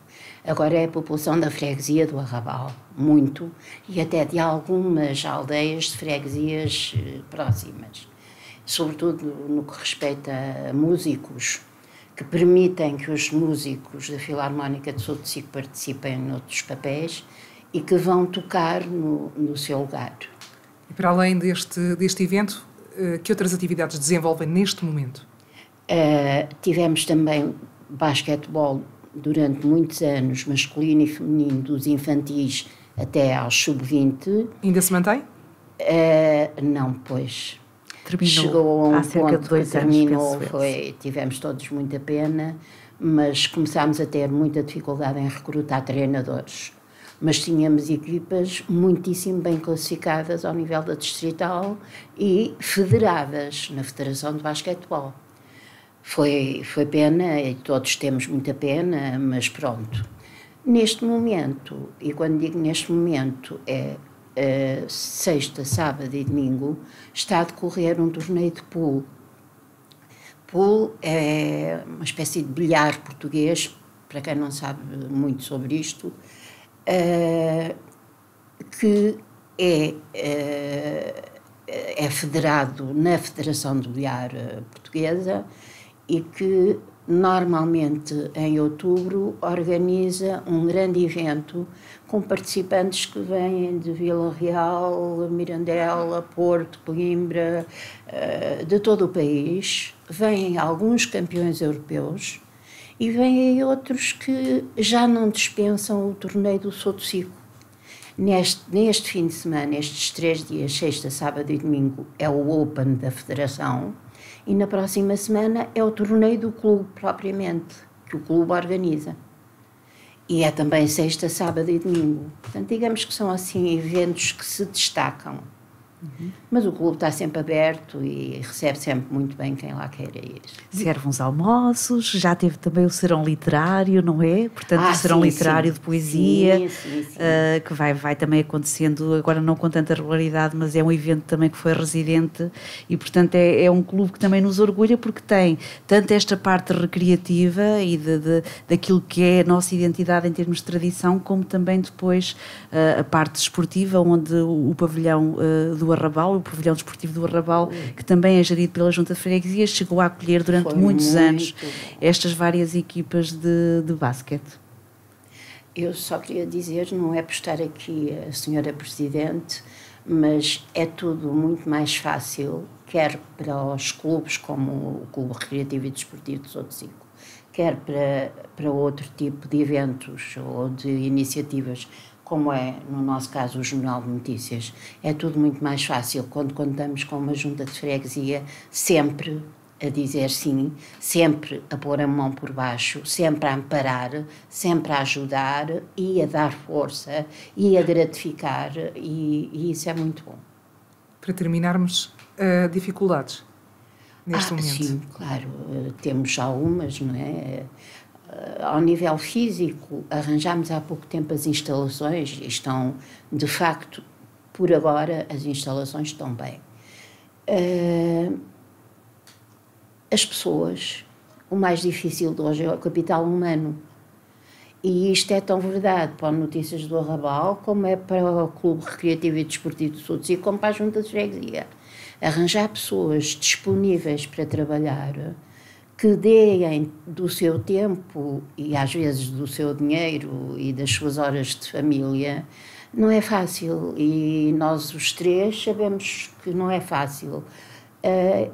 Agora é a população da freguesia do Arrabal, muito, e até de algumas aldeias de freguesias próximas. Sobretudo no que respeita a músicos, que permitem que os músicos da Filarmónica de Sodecico participem noutros papéis e que vão tocar no seu lugar. E para além deste evento, que outras atividades desenvolvem neste momento? Tivemos também basquetebol durante muitos anos, masculino e feminino, dos infantis até aos sub-20. Ainda se mantém? Não, pois. Terminou Chegou a um há cerca ponto de 2 que anos, terminou, penso tivemos todos muita pena, mas começámos a ter muita dificuldade em recrutar treinadores. Mas tínhamos equipas muitíssimo bem classificadas ao nível da distrital e federadas na Federação de Basquetebol. Foi pena, e todos temos muita pena, mas pronto. Neste momento, e quando digo neste momento, sexta, sábado e domingo, está a decorrer um torneio de pool. Pool é uma espécie de bilhar português, para quem não sabe muito sobre isto, que é federado na Federação de Bilhar Portuguesa e que normalmente em outubro organiza um grande evento com participantes que vêm de Vila Real, Mirandela, Porto, Coimbra, de todo o país. Vêm alguns campeões europeus e vêm outros que já não dispensam o torneio do Sodecico. Neste fim de semana, estes 3 dias, sexta, sábado e domingo, é o Open da Federação e na próxima semana é o torneio do clube propriamente, que o clube organiza. E é também sexta, sábado e domingo. Portanto, digamos que são assim eventos que se destacam. Mas o clube está sempre aberto e recebe sempre muito bem quem lá queira ir. Serve uns almoços, já teve também o serão literário, não é? Portanto, o serão literário de poesia, sim. que vai também acontecendo, agora não com tanta regularidade, mas é um evento também que foi residente e, portanto, é um clube que também nos orgulha porque tem tanto esta parte recreativa e daquilo que é a nossa identidade em termos de tradição, como também depois a parte desportiva, onde o pavilhão do Arrabal, o pavilhão desportivo do Arrabal, que também é gerido pela Junta de Freguesia, chegou a acolher durante muitos anos estas várias equipas de basquete. Eu só queria dizer, não é por estar aqui a senhora Presidente, mas é tudo muito mais fácil, quer para os clubes como o Clube Recreativo e Desportivo de Sodecico, quer para outro tipo de eventos ou de iniciativas, como é, no nosso caso, o Jornal de Notícias. É tudo muito mais fácil quando contamos com uma junta de freguesia sempre a dizer sim, sempre a pôr a mão por baixo, sempre a amparar, sempre a ajudar e a dar força e a gratificar, e isso é muito bom. Para terminarmos, dificuldades neste momento? Sim, claro, temos algumas, não é? Ao nível físico, arranjámos há pouco tempo as instalações e estão, de facto, por agora, as instalações estão bem. As pessoas, o mais difícil de hoje é o capital humano. E isto é tão verdade para o Notícias do Arrabal, como é para o Clube Recreativo e Desportivo de Sodecico, como para a Junta de Freguesia. Arranjar pessoas disponíveis para trabalhar, que deem do seu tempo e às vezes do seu dinheiro e das suas horas de família, não é fácil. E nós os três sabemos que não é fácil.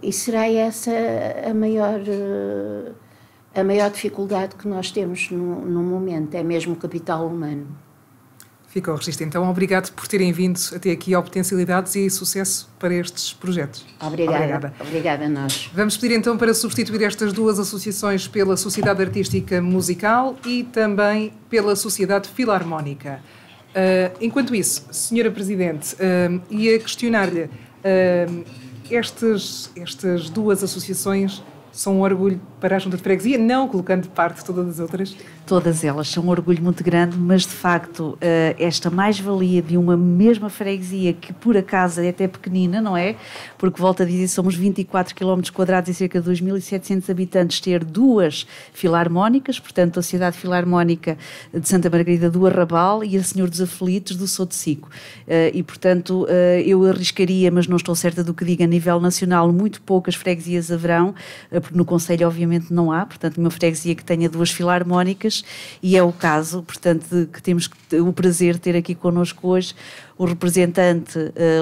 E será essa a maior dificuldade que nós temos no momento, é mesmo o capital humano. Fica o registro. Então, obrigado por terem vindo até aqui ao Potencialidades e sucesso para estes projetos. Obrigada a nós. Vamos pedir então para substituir estas duas associações pela Sociedade Artística Musical e também pela Sociedade Filarmónica. Enquanto isso, Senhora Presidente, ia questionar-lhe, estas duas associações são um orgulho para a Junta de Freguesia, não colocando de parte todas as outras? Todas elas são um orgulho muito grande, mas de facto esta mais-valia de uma mesma freguesia, que por acaso é até pequenina, não é? Porque, volto a dizer, somos 24 km² e cerca de 2.700 habitantes, ter duas filarmónicas, portanto a Sociedade Filarmónica de Santa Margarida do Arrabal e a Senhor dos Aflitos do Sotecico. E portanto eu arriscaria, mas não estou certa do que diga, a nível nacional muito poucas freguesias haverão, porque no concelho obviamente não há, portanto uma freguesia que tenha duas filarmónicas, e é o caso, portanto, de que temos o prazer de ter aqui connosco hoje o representante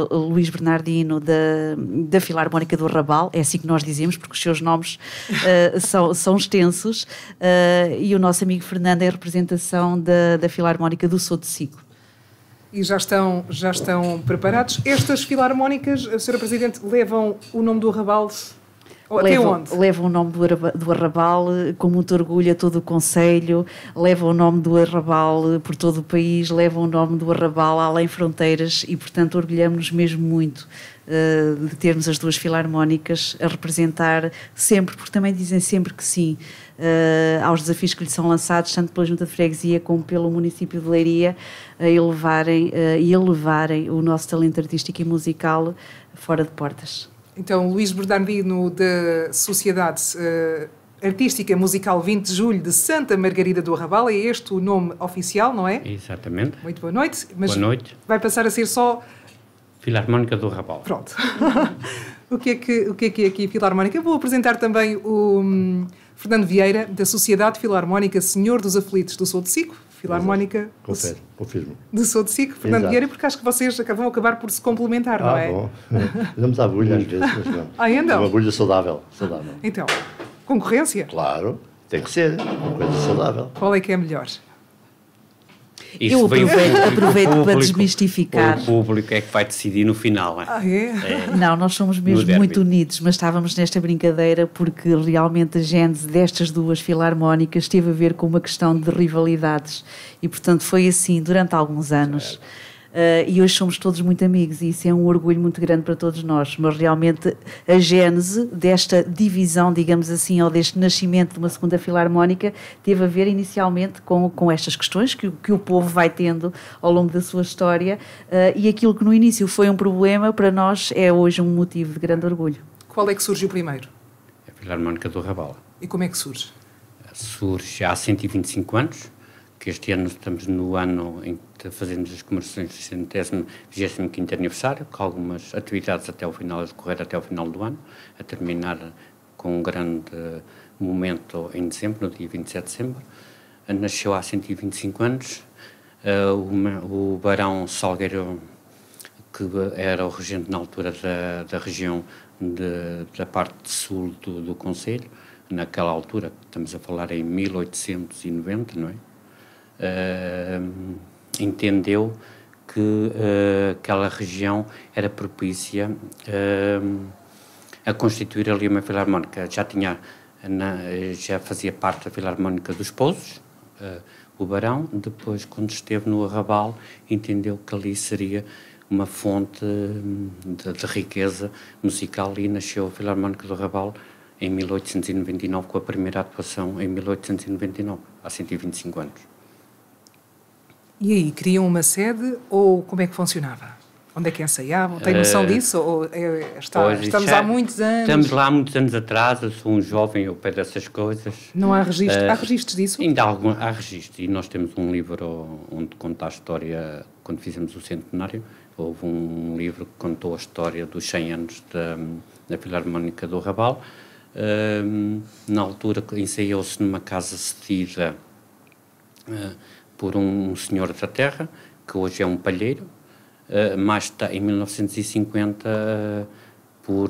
Luís Bernardino da Filarmónica do Arrabal, é assim que nós dizemos, porque os seus nomes são extensos, e o nosso amigo Fernando é a representação da Filarmónica do Sotecico. E já estão preparados. Estas filarmónicas, Sra. Presidente, levam o nome do Arrabal? Levam o nome do Arrabal com muito orgulho a todo o concelho, levam o nome do Arrabal por todo o país, levam o nome do Arrabal além fronteiras e, portanto, orgulhamos-nos mesmo muito de termos as duas filarmónicas a representar sempre, porque também dizem sempre que sim, aos desafios que lhes são lançados, tanto pela Junta de Freguesia como pelo município de Leiria, a elevarem o nosso talento artístico e musical fora de portas. Então, Luís Bernardino, da Sociedade Artística Musical 20 de Julho de Santa Margarida do Arrabal, é este o nome oficial, não é? Exatamente. Muito boa noite. Mas boa noite. Vai passar a ser só... Filarmónica do Arrabal. Pronto. O que é aqui a Filarmónica? Vou apresentar também o Fernando Vieira, da Sociedade Filarmónica Senhor dos Aflitos do Sotecico. Filarmónica... Confirmo. Do Sotecico, Fernando Exato. Vieira, porque acho que vocês vão acabar por se complementar, não é? Bom. Damos à bulha às vezes, mas não. Então? É uma bulha saudável. Então, concorrência? Claro, tem que ser, uma coisa saudável. Qual é que é melhor? Eu aproveito para desmistificar. O público é que vai decidir no final. Não, nós somos mesmo muito unidos, mas estávamos nesta brincadeira porque realmente a gênese destas duas filarmónicas teve a ver com uma questão de rivalidades e, portanto, foi assim durante alguns anos. E hoje somos todos muito amigos e isso é um orgulho muito grande para todos nós, mas realmente a gênese desta divisão, digamos assim, ou deste nascimento de uma segunda filarmónica teve a ver inicialmente com estas questões que o povo vai tendo ao longo da sua história, e aquilo que no início foi um problema, para nós é hoje um motivo de grande orgulho. Qual é que surgiu primeiro? A Filarmónica do Arrabal. E como é que surge? Surge há 125 anos, que este ano estamos no ano em que fazemos as comemorações do 125º aniversário, com algumas atividades até o final, a decorrer até o final do ano, a terminar com um grande momento em dezembro, no dia 27 de dezembro. Nasceu há 125 anos, o Barão Salgueiro, que era o regente na altura da região da parte sul do concelho, naquela altura, estamos a falar em 1890, não é? Entendeu que aquela região era propícia a constituir ali uma filarmónica. Já fazia parte da Filarmónica dos Pousos, o Barão. Depois, quando esteve no Arrabal, entendeu que ali seria uma fonte de riqueza musical e nasceu a Filarmónica do Arrabal em 1899, com a primeira atuação em 1899, há 125 anos. E aí, criam uma sede ou como é que funcionava? Onde é que ensaiavam? Tem noção disso? Ou estamos há muitos anos? Estamos lá há muitos anos atrás, eu sou um jovem, eu pego essas coisas. Não há registro? Há registros disso? Ainda há registro, e nós temos um livro onde conta a história, quando fizemos o centenário, houve um livro que contou a história dos 100 anos da Filarmónica do Arrabal. Na altura ensaiou-se numa casa cedida por um senhor da terra, que hoje é um palheiro. Mais em 1950, por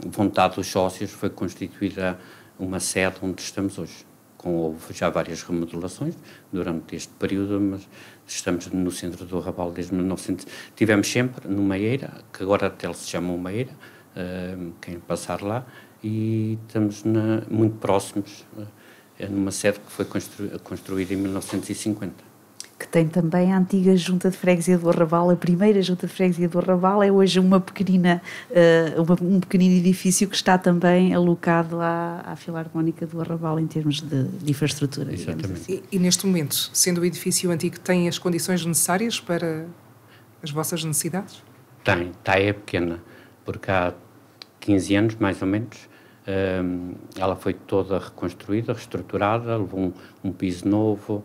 vontade dos sócios, foi constituída uma sede onde estamos hoje. Houve já várias remodelações durante este período, mas estamos no centro do Arrabal desde 1900. Tivemos sempre no Meieira, que agora até se chama o Meieira, quem passar lá, e estamos muito próximos, numa sede que foi construída em 1950. Que tem também a antiga Junta de Freguesia do Arrabal, a primeira Junta de Freguesia do Arrabal, é hoje um pequenino edifício que está também alocado à Filarmónica do Arrabal em termos de infraestrutura. Exatamente. Assim. E neste momento, sendo o edifício antigo, tem as condições necessárias para as vossas necessidades? Tem, é pequena, porque há 15 anos, mais ou menos, ela foi toda reconstruída, reestruturada, levou um piso novo,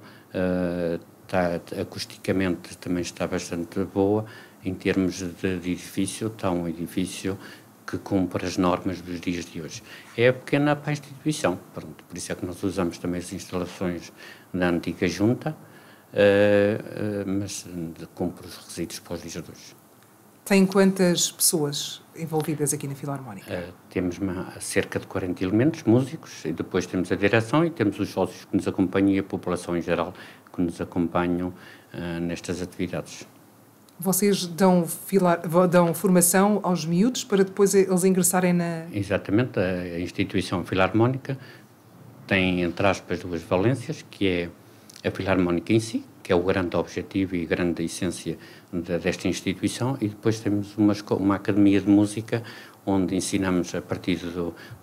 acusticamente também está bastante boa. Em termos de edifício, está um edifício que cumpre as normas dos dias de hoje. É pequena para a instituição, pronto, por isso é que nós usamos também as instalações da antiga junta, mas cumpre os requisitos para os dias de hoje. Tem quantas pessoas envolvidas aqui na Filarmónica? Temos cerca de 40 elementos, músicos, e depois temos a direção e temos os sócios que nos acompanham e a população em geral que nos acompanham nestas atividades. Vocês dão formação aos miúdos para depois eles ingressarem na... Exatamente, a instituição Filarmónica tem, entre aspas, duas valências, que é a Filarmónica em si, que é o grande objetivo e grande essência desta instituição, e depois temos uma academia de música onde ensinamos a partir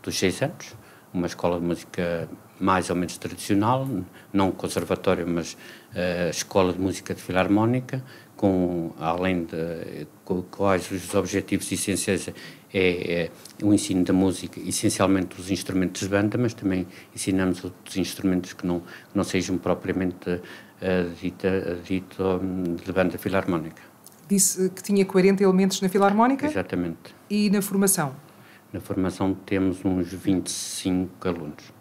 dos 6 anos, uma escola de música mais ou menos tradicional, não conservatório, mas escola de música de Filarmónica, além de quais os objetivos essenciais é o ensino da música, essencialmente os instrumentos de banda, mas também ensinamos outros instrumentos que não sejam propriamente dito de banda filarmónica. Disse que tinha 40 elementos na Filarmónica? Exatamente. E na formação? Na formação temos uns 25 alunos.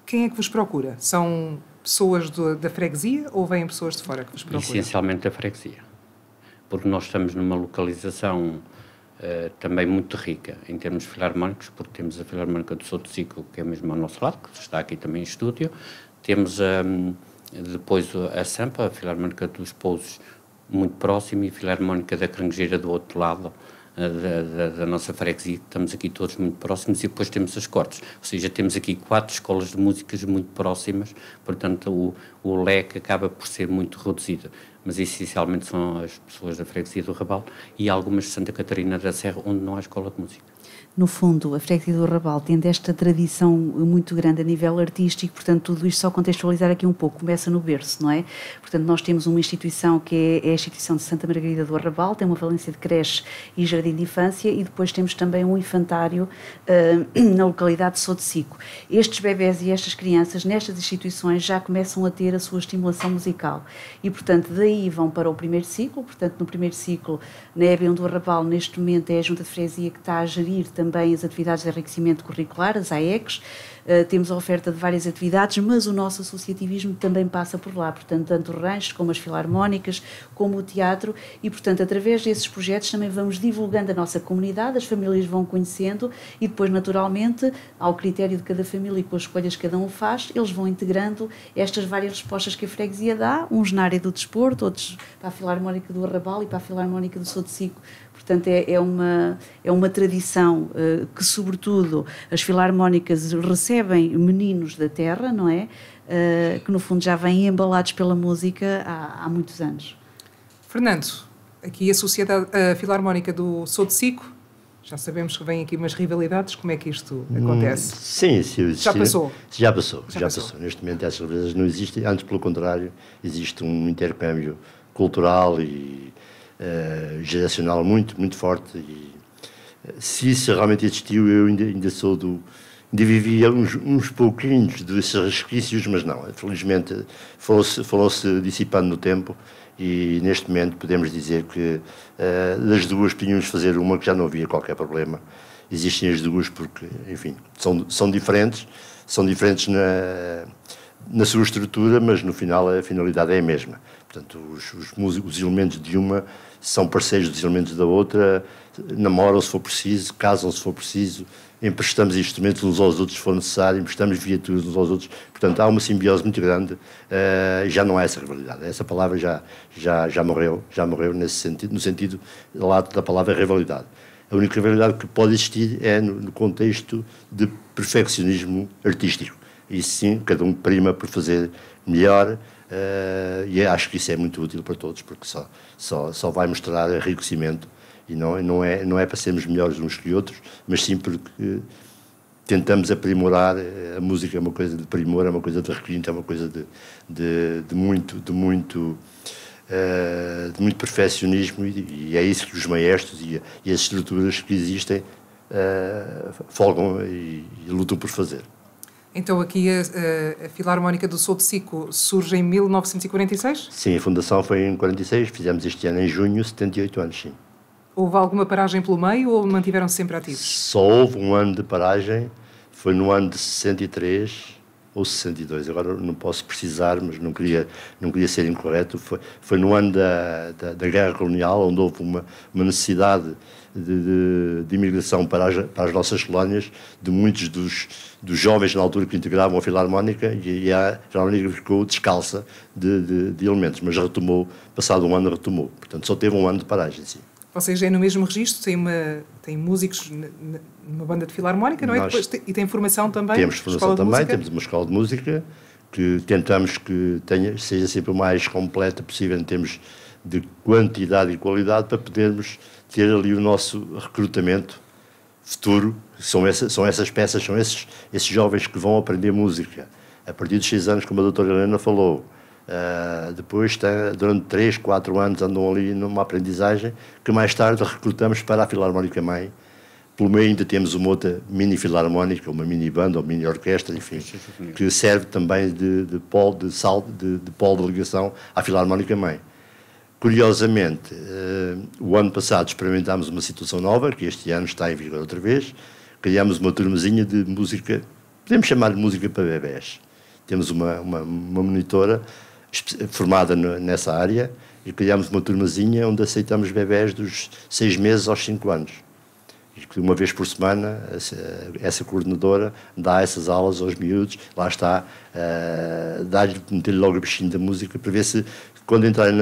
Quem é que vos procura? São pessoas da freguesia ou vêm pessoas de fora que vos procuram? Essencialmente da freguesia, porque nós estamos numa localização também muito rica em termos filarmónicos, porque temos a Filarmónica do Sotocico, que é mesmo ao nosso lado, que está aqui também em estúdio, temos depois a Sampa, a Filarmónica dos Pousos, muito próximo, e a Filarmónica da Caranguejeira do outro lado da nossa freguesia, estamos aqui todos muito próximos, e depois temos as Cortes, ou seja, temos aqui 4 escolas de músicas muito próximas, portanto o leque acaba por ser muito reduzido, mas essencialmente são as pessoas da freguesia do Arrabal e algumas de Santa Catarina da Serra, onde não há escola de música. No fundo, a freguesia do Arrabal tem esta tradição muito grande a nível artístico, portanto, tudo isto só contextualizar aqui um pouco, começa no berço, não é? Portanto, nós temos uma instituição que é a instituição de Santa Margarida do Arrabal, tem uma valência de creche e jardim de infância, e depois temos também um infantário na localidade de Sotocico. Estes bebés e estas crianças, nestas instituições, já começam a ter a sua estimulação musical, e, portanto, daí vão para o primeiro ciclo. Portanto, no primeiro ciclo, na EB1 do Arrabal, neste momento é a Junta de Freguesia que está a gerir também as atividades de enriquecimento curricular, as AECs. Temos a oferta de várias atividades, mas o nosso associativismo também passa por lá, portanto, tanto o rancho como as filarmónicas, como o teatro, e, portanto, através desses projetos também vamos divulgando a nossa comunidade, as famílias vão conhecendo, e depois, naturalmente, ao critério de cada família e com as escolhas que cada um faz, eles vão integrando estas várias respostas que a freguesia dá, uns na área do desporto, outros para a Filarmónica do Arrabal e para a Filarmónica do Sotocico. Portanto, é uma tradição que, sobretudo, as filarmónicas recebem meninos da terra, não é? Que, no fundo, já vêm embalados pela música há muitos anos. Fernando, aqui a Filarmónica do Sotocico, já sabemos que vêm aqui umas rivalidades, como é que isto acontece? Sim, já passou? Já passou. Neste momento essas rivalidades não existem, antes pelo contrário, existe um intercâmbio cultural e geracional muito forte, e se isso realmente existiu, eu ainda sou ainda vivia uns pouquinhos desses resquícios, mas não, felizmente foram-se dissipando no tempo, e neste momento podemos dizer que das duas podíamos fazer uma que já não havia qualquer problema, existem as duas porque, enfim, são diferentes na sua estrutura, mas no final a finalidade é a mesma. Portanto, os elementos de uma são parceiros dos elementos da outra, namoram se for preciso, casam se for preciso, emprestamos instrumentos uns aos outros se for necessário, emprestamos viaturas uns aos outros. Portanto, há uma simbiose muito grande e já não há essa rivalidade. Essa palavra já morreu nesse sentido, no sentido lato da palavra rivalidade. A única rivalidade que pode existir é no contexto de perfeccionismo artístico. E sim, cada um prima por fazer melhor e acho que isso é muito útil para todos, porque só vai mostrar enriquecimento e não é para sermos melhores uns que outros, mas sim porque tentamos aprimorar. A música é uma coisa de primor, é uma coisa de requinte, é uma coisa de muito perfeccionismo e é isso que os maestros e as estruturas que existem folgam e lutam por fazer. Então aqui a Filarmónica do Sou de Sico surge em 1946? Sim, a fundação foi em 46, fizemos este ano em junho, 78 anos, sim. Houve alguma paragem pelo meio ou mantiveram-se sempre ativos? Só houve um ano de paragem, foi no ano de 63 ou 62, agora não posso precisar, mas não queria ser incorreto, foi no ano da Guerra Colonial, onde houve uma necessidade de imigração para as nossas colónias, de muitos dos jovens na altura que integravam a Filarmónica, e a Filarmónica ficou descalça de elementos, mas retomou, passado um ano retomou, portanto só teve um ano de paragem, sim. Vocês é no mesmo registro, têm músicos numa banda de Filarmónica, não é? E tem formação também? Temos formação também, temos uma escola de música que tentamos que seja sempre o mais completa possível em termos de quantidade e qualidade para podermos ter ali o nosso recrutamento futuro. São essas peças, são esses jovens que vão aprender música a partir dos 6 anos, como a doutora Helena falou. Depois, durante 3, 4 anos, andam ali numa aprendizagem que mais tarde recrutamos para a Filarmónica Mãe. Pelo meio ainda temos uma outra mini filarmónica, uma mini banda ou mini orquestra, enfim, que serve também de polo de ligação à Filarmónica Mãe. Curiosamente, o ano passado experimentámos uma situação nova, que este ano está em vigor outra vez. Criámos uma turmazinha de música, podemos chamar de música para bebés. Temos uma monitora formada nessa área e criámos uma turmazinha onde aceitamos bebés dos 6 meses aos 5 anos. E uma vez por semana essa coordenadora dá essas aulas aos miúdos, lá está, meter-lhe logo o bichinho da música para ver se quando entrarem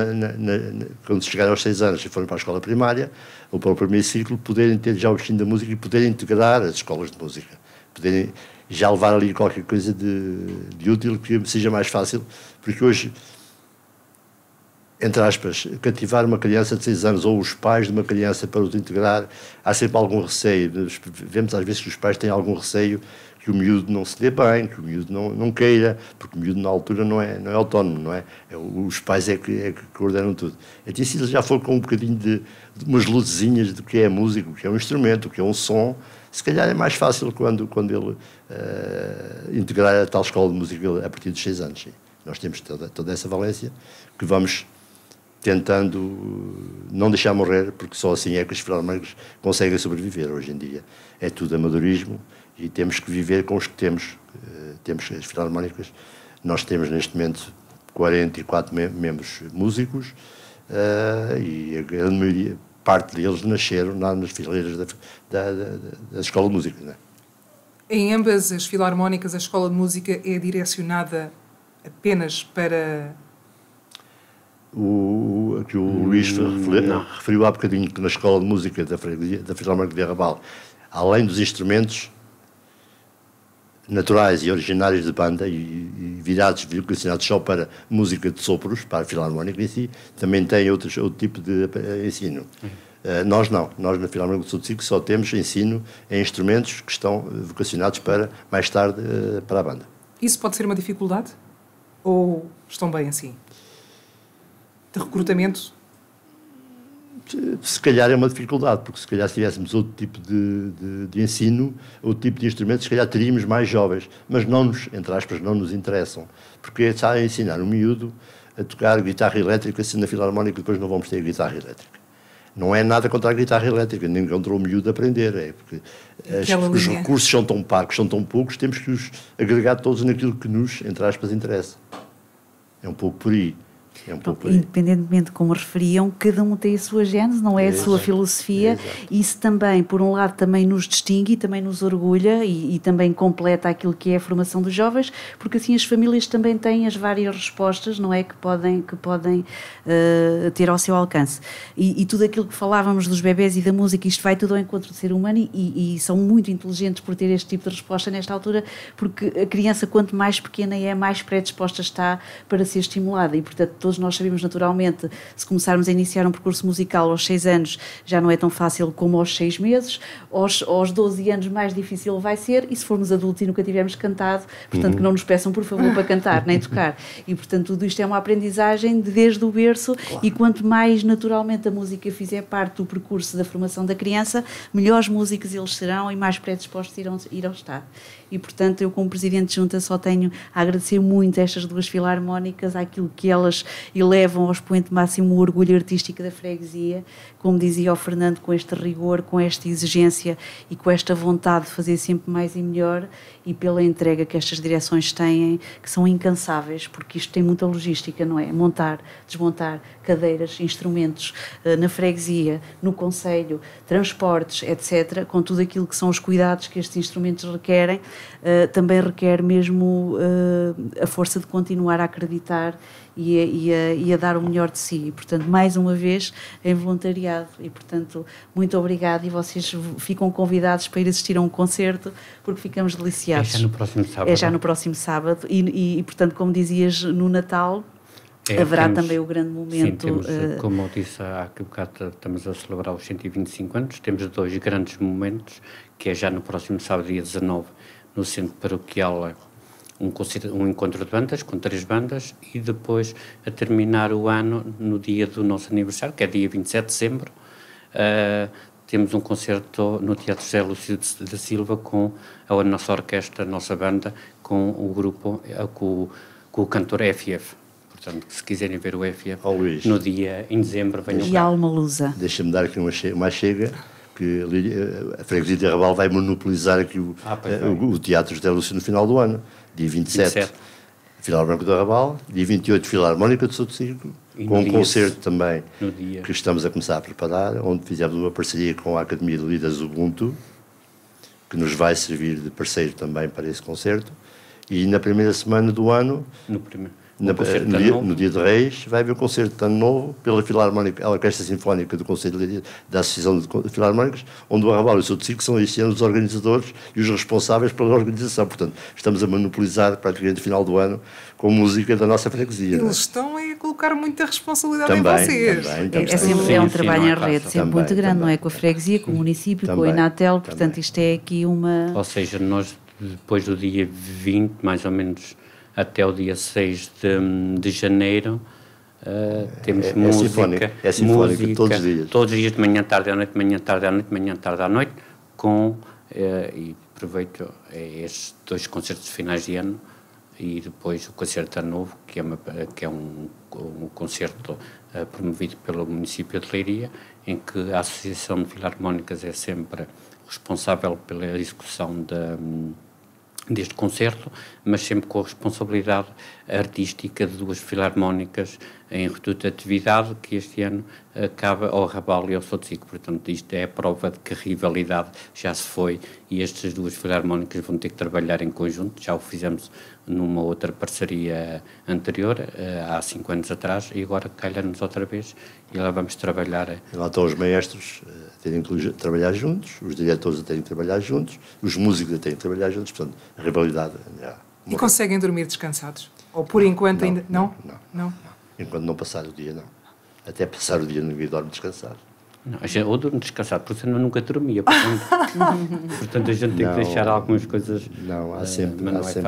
quando chegarem aos 6 anos e forem para a escola primária ou para o primeiro ciclo, poderem ter já o bichinho da música e poderem integrar as escolas de música, poderem já levar ali qualquer coisa de útil que seja mais fácil, porque hoje, entre aspas, cativar uma criança de 6 anos ou os pais de uma criança para os integrar, há sempre algum receio. Vemos às vezes que os pais têm algum receio que o miúdo não se dê bem, que o miúdo não queira, porque o miúdo na altura não é autónomo, não é? Os pais é que coordenam tudo. Então, se ele já for com um bocadinho de umas luzezinhas do que é a música, o que é um instrumento, o que é um som, se calhar é mais fácil quando ele integrar a tal escola de música a partir dos 6 anos. Sim. Nós temos toda essa valência que vamos tentando não deixar morrer, porque só assim é que os filarmónicos conseguem sobreviver hoje em dia. É tudo amadorismo e temos que viver com os que temos. Temos as filarmónicas, nós temos neste momento 44 membros músicos e a grande maioria, parte deles nasceram nas fileiras da Escola de Música. Não é? Em ambas as filarmónicas, a Escola de Música é direcionada apenas para... Que o Luís referiu há bocadinho que na Escola de Música da Filarmónica de Arrabal, além dos instrumentos naturais e originários de banda e virados, vocacionados só para música de sopros, para a Filarmónica em si, também tem outro tipo de ensino. Nós não. Nós na Filarmónica do Sou de Sico só temos ensino em instrumentos que estão vocacionados para, mais tarde, para a banda. Isso pode ser uma dificuldade? Ou estão bem assim? De recrutamento? Se calhar é uma dificuldade, porque se calhar se tivéssemos outro tipo de ensino, outro tipo de instrumentos, se calhar teríamos mais jovens, mas não nos, entre aspas, não nos interessam, porque está a ensinar um miúdo a tocar guitarra elétrica, se na Filarmónica depois não vamos ter guitarra elétrica. Não é nada contra a guitarra elétrica, nem contra o miúdo aprender, é porque os recursos são tão parcos, são tão poucos, temos que os agregar todos naquilo que nos, entre aspas, interessa. É um pouco por aí. Independentemente de como referiam, cada um tem a sua gênese, não é? A sua filosofia. Isso também, por um lado, também nos distingue e também nos orgulha e também completa aquilo que é a formação dos jovens, porque assim as famílias também têm as várias respostas, não é? Que podem ter ao seu alcance. E tudo aquilo que falávamos dos bebés e da música, isto vai tudo ao encontro do ser humano e são muito inteligentes por ter este tipo de resposta nesta altura, porque a criança, quanto mais pequena é, mais predisposta está para ser estimulada e, portanto, todos nós sabemos naturalmente, se começarmos a iniciar um percurso musical aos 6 anos, já não é tão fácil como aos 6 meses, aos 12 anos mais difícil vai ser, e se formos adultos e nunca tivermos cantado, portanto que não nos peçam por favor para cantar, nem tocar. E portanto tudo isto é uma aprendizagem desde o berço, e quanto mais naturalmente a música fizer parte do percurso da formação da criança, melhores músicos eles serão e mais predispostos irão estar. E, portanto, eu como Presidente de Junta só tenho a agradecer muito a estas duas filarmónicas, àquilo que elas elevam ao expoente máximo o orgulho artístico da freguesia, como dizia o Fernando, com este rigor, com esta exigência e com esta vontade de fazer sempre mais e melhor, e pela entrega que estas direções têm, que são incansáveis, porque isto tem muita logística, não é? Montar, desmontar cadeiras, instrumentos na freguesia, no concelho, transportes, etc., com tudo aquilo que são os cuidados que estes instrumentos requerem, também requer mesmo a força de continuar a acreditar e a dar o melhor de si. E, portanto, mais uma vez, em voluntariado. E, portanto, muito obrigada, e vocês ficam convidados para ir assistir a um concerto, porque ficamos deliciados. É já no próximo sábado. É já no próximo sábado. E portanto, como dizias, no Natal haverá também o grande momento. Sim, temos, como eu disse há bocado, estamos a celebrar os 125 anos, temos 2 grandes momentos, que é já no próximo sábado, dia 19, no Centro Paroquial, um encontro de bandas, com 3 bandas, e depois, a terminar o ano, no dia do nosso aniversário, que é dia 27 de dezembro, temos um concerto no Teatro José Lúcio da Silva com a nossa orquestra, a nossa banda, com o grupo, com o cantor FF. Portanto, se quiserem ver o FF, no dia, em dezembro, venham cá. E Alma Lusa. Deixa-me dar aqui uma chega, que a freguesia de Arrabal vai monopolizar aqui o Teatro José Lúcio no final do ano, dia 27. Filarmónica do Arrabal, dia 28 Filarmónica do Souto Círculo, com um concerto também que estamos a começar a preparar, onde fizemos uma parceria com a Academia de Líderes Ubuntu, que nos vai servir de parceiro também para esse concerto, e na primeira semana do ano, no dia de Reis, vai haver um concerto de Ano Novo pela Filarmónica, a Orquestra Sinfónica do Conselho da Associação de Filarmónicas, onde o Arrabal e o Souto Círculo são este ano os organizadores e os responsáveis pela organização. Portanto, estamos a monopolizar praticamente o final do ano com música da nossa freguesia. Eles estão a colocar muita responsabilidade em vocês. É um trabalho em rede, sempre muito grande, não é? Com a freguesia, com o município, com a Inatel, portanto isto é aqui uma... Ou seja, nós depois do dia 20, mais ou menos, até o dia 6 de janeiro, temos música, todos os dias de manhã, tarde à noite, manhã, tarde à noite, manhã, tarde à noite, e aproveito estes 2 concertos de finais de ano, e depois o concerto de Ano Novo, que é um concerto promovido pelo município de Leiria, em que a Associação de Filarmónicas é sempre responsável pela execução deste concerto, mas sempre com a responsabilidade artística de 2 filarmónicas em rotatividade, que este ano acaba ao Arrabal e ao Souto Círculo. Portanto, isto é a prova de que a rivalidade já se foi, e estas 2 filarmónicas vão ter que trabalhar em conjunto. Já o fizemos numa outra parceria anterior, há 5 anos atrás, e agora calha-nos outra vez, e lá vamos trabalhar. Lá estão os maestros a terem que trabalhar juntos, os diretores a terem que trabalhar juntos, os músicos a terem que trabalhar juntos, portanto, a rivalidade... E conseguem dormir descansados? Ou por enquanto ainda... Não? Enquanto não passar o dia, não. Até passar o dia ninguém dorme descansado. Não, ou durmo descansado, porque senão nunca dormia. Portanto, a gente tem que deixar algumas coisas... Não, há sempre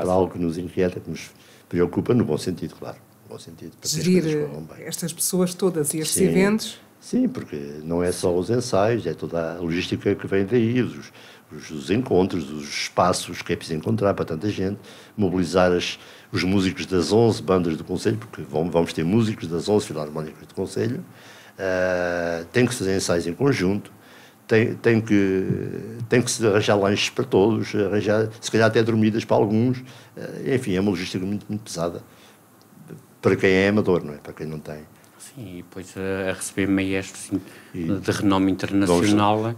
algo que nos inquieta, que nos preocupa, no bom sentido, claro. No bom sentido, para gerir estas pessoas todas e estes eventos... Sim, porque não é só os ensaios, é toda a logística que vem daí, os encontros, os espaços que é preciso encontrar para tanta gente, mobilizar os músicos das 11 bandas do Conselho, porque vamos ter músicos das 11 filarmónicas do Conselho, tem que se fazer ensaios em conjunto, tem que se arranjar lanches para todos, arranjar, se calhar até dormidas para alguns. Enfim, é uma logística muito, muito pesada para quem é amador, não é? Para quem não tem. Sim, e depois a receber maestros de renome internacional.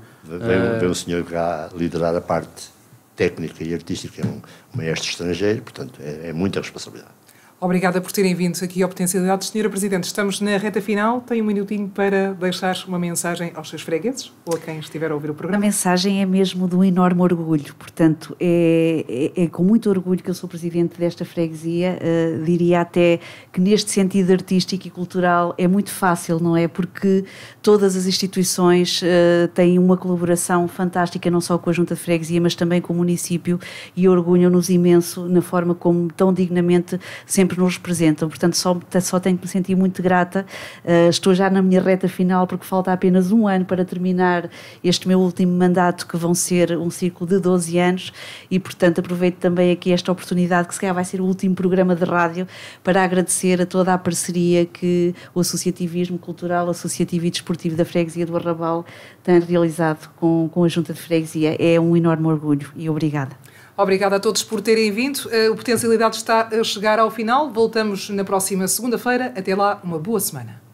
Vem um senhor cá liderar a parte técnica e artística, é um maestro estrangeiro, portanto é muita responsabilidade. Obrigada por terem vindo aqui ao Potencialidades. Senhora Presidente, estamos na reta final. Tem um minutinho para deixar uma mensagem aos seus fregueses ou a quem estiver a ouvir o programa. A mensagem é mesmo de um enorme orgulho. Portanto, é com muito orgulho que eu sou Presidente desta freguesia. Diria até que neste sentido artístico e cultural é muito fácil, não é? Porque todas as instituições têm uma colaboração fantástica, não só com a Junta de Freguesia, mas também com o município, e orgulham-nos imenso na forma como tão dignamente sempre nos representam. Portanto, só tenho que me sentir muito grata. Estou já na minha reta final, porque falta apenas um ano para terminar este meu último mandato, que vão ser um ciclo de 12 anos, e portanto aproveito também aqui esta oportunidade, que se calhar vai ser o último programa de rádio, para agradecer a toda a parceria que o associativismo cultural, associativo e desportivo da Freguesia do Arrabal tem realizado com a Junta de Freguesia. É um enorme orgulho e obrigada. Obrigada a todos por terem vindo. O Potencialidade está a chegar ao final. Voltamos na próxima segunda-feira. Até lá, uma boa semana.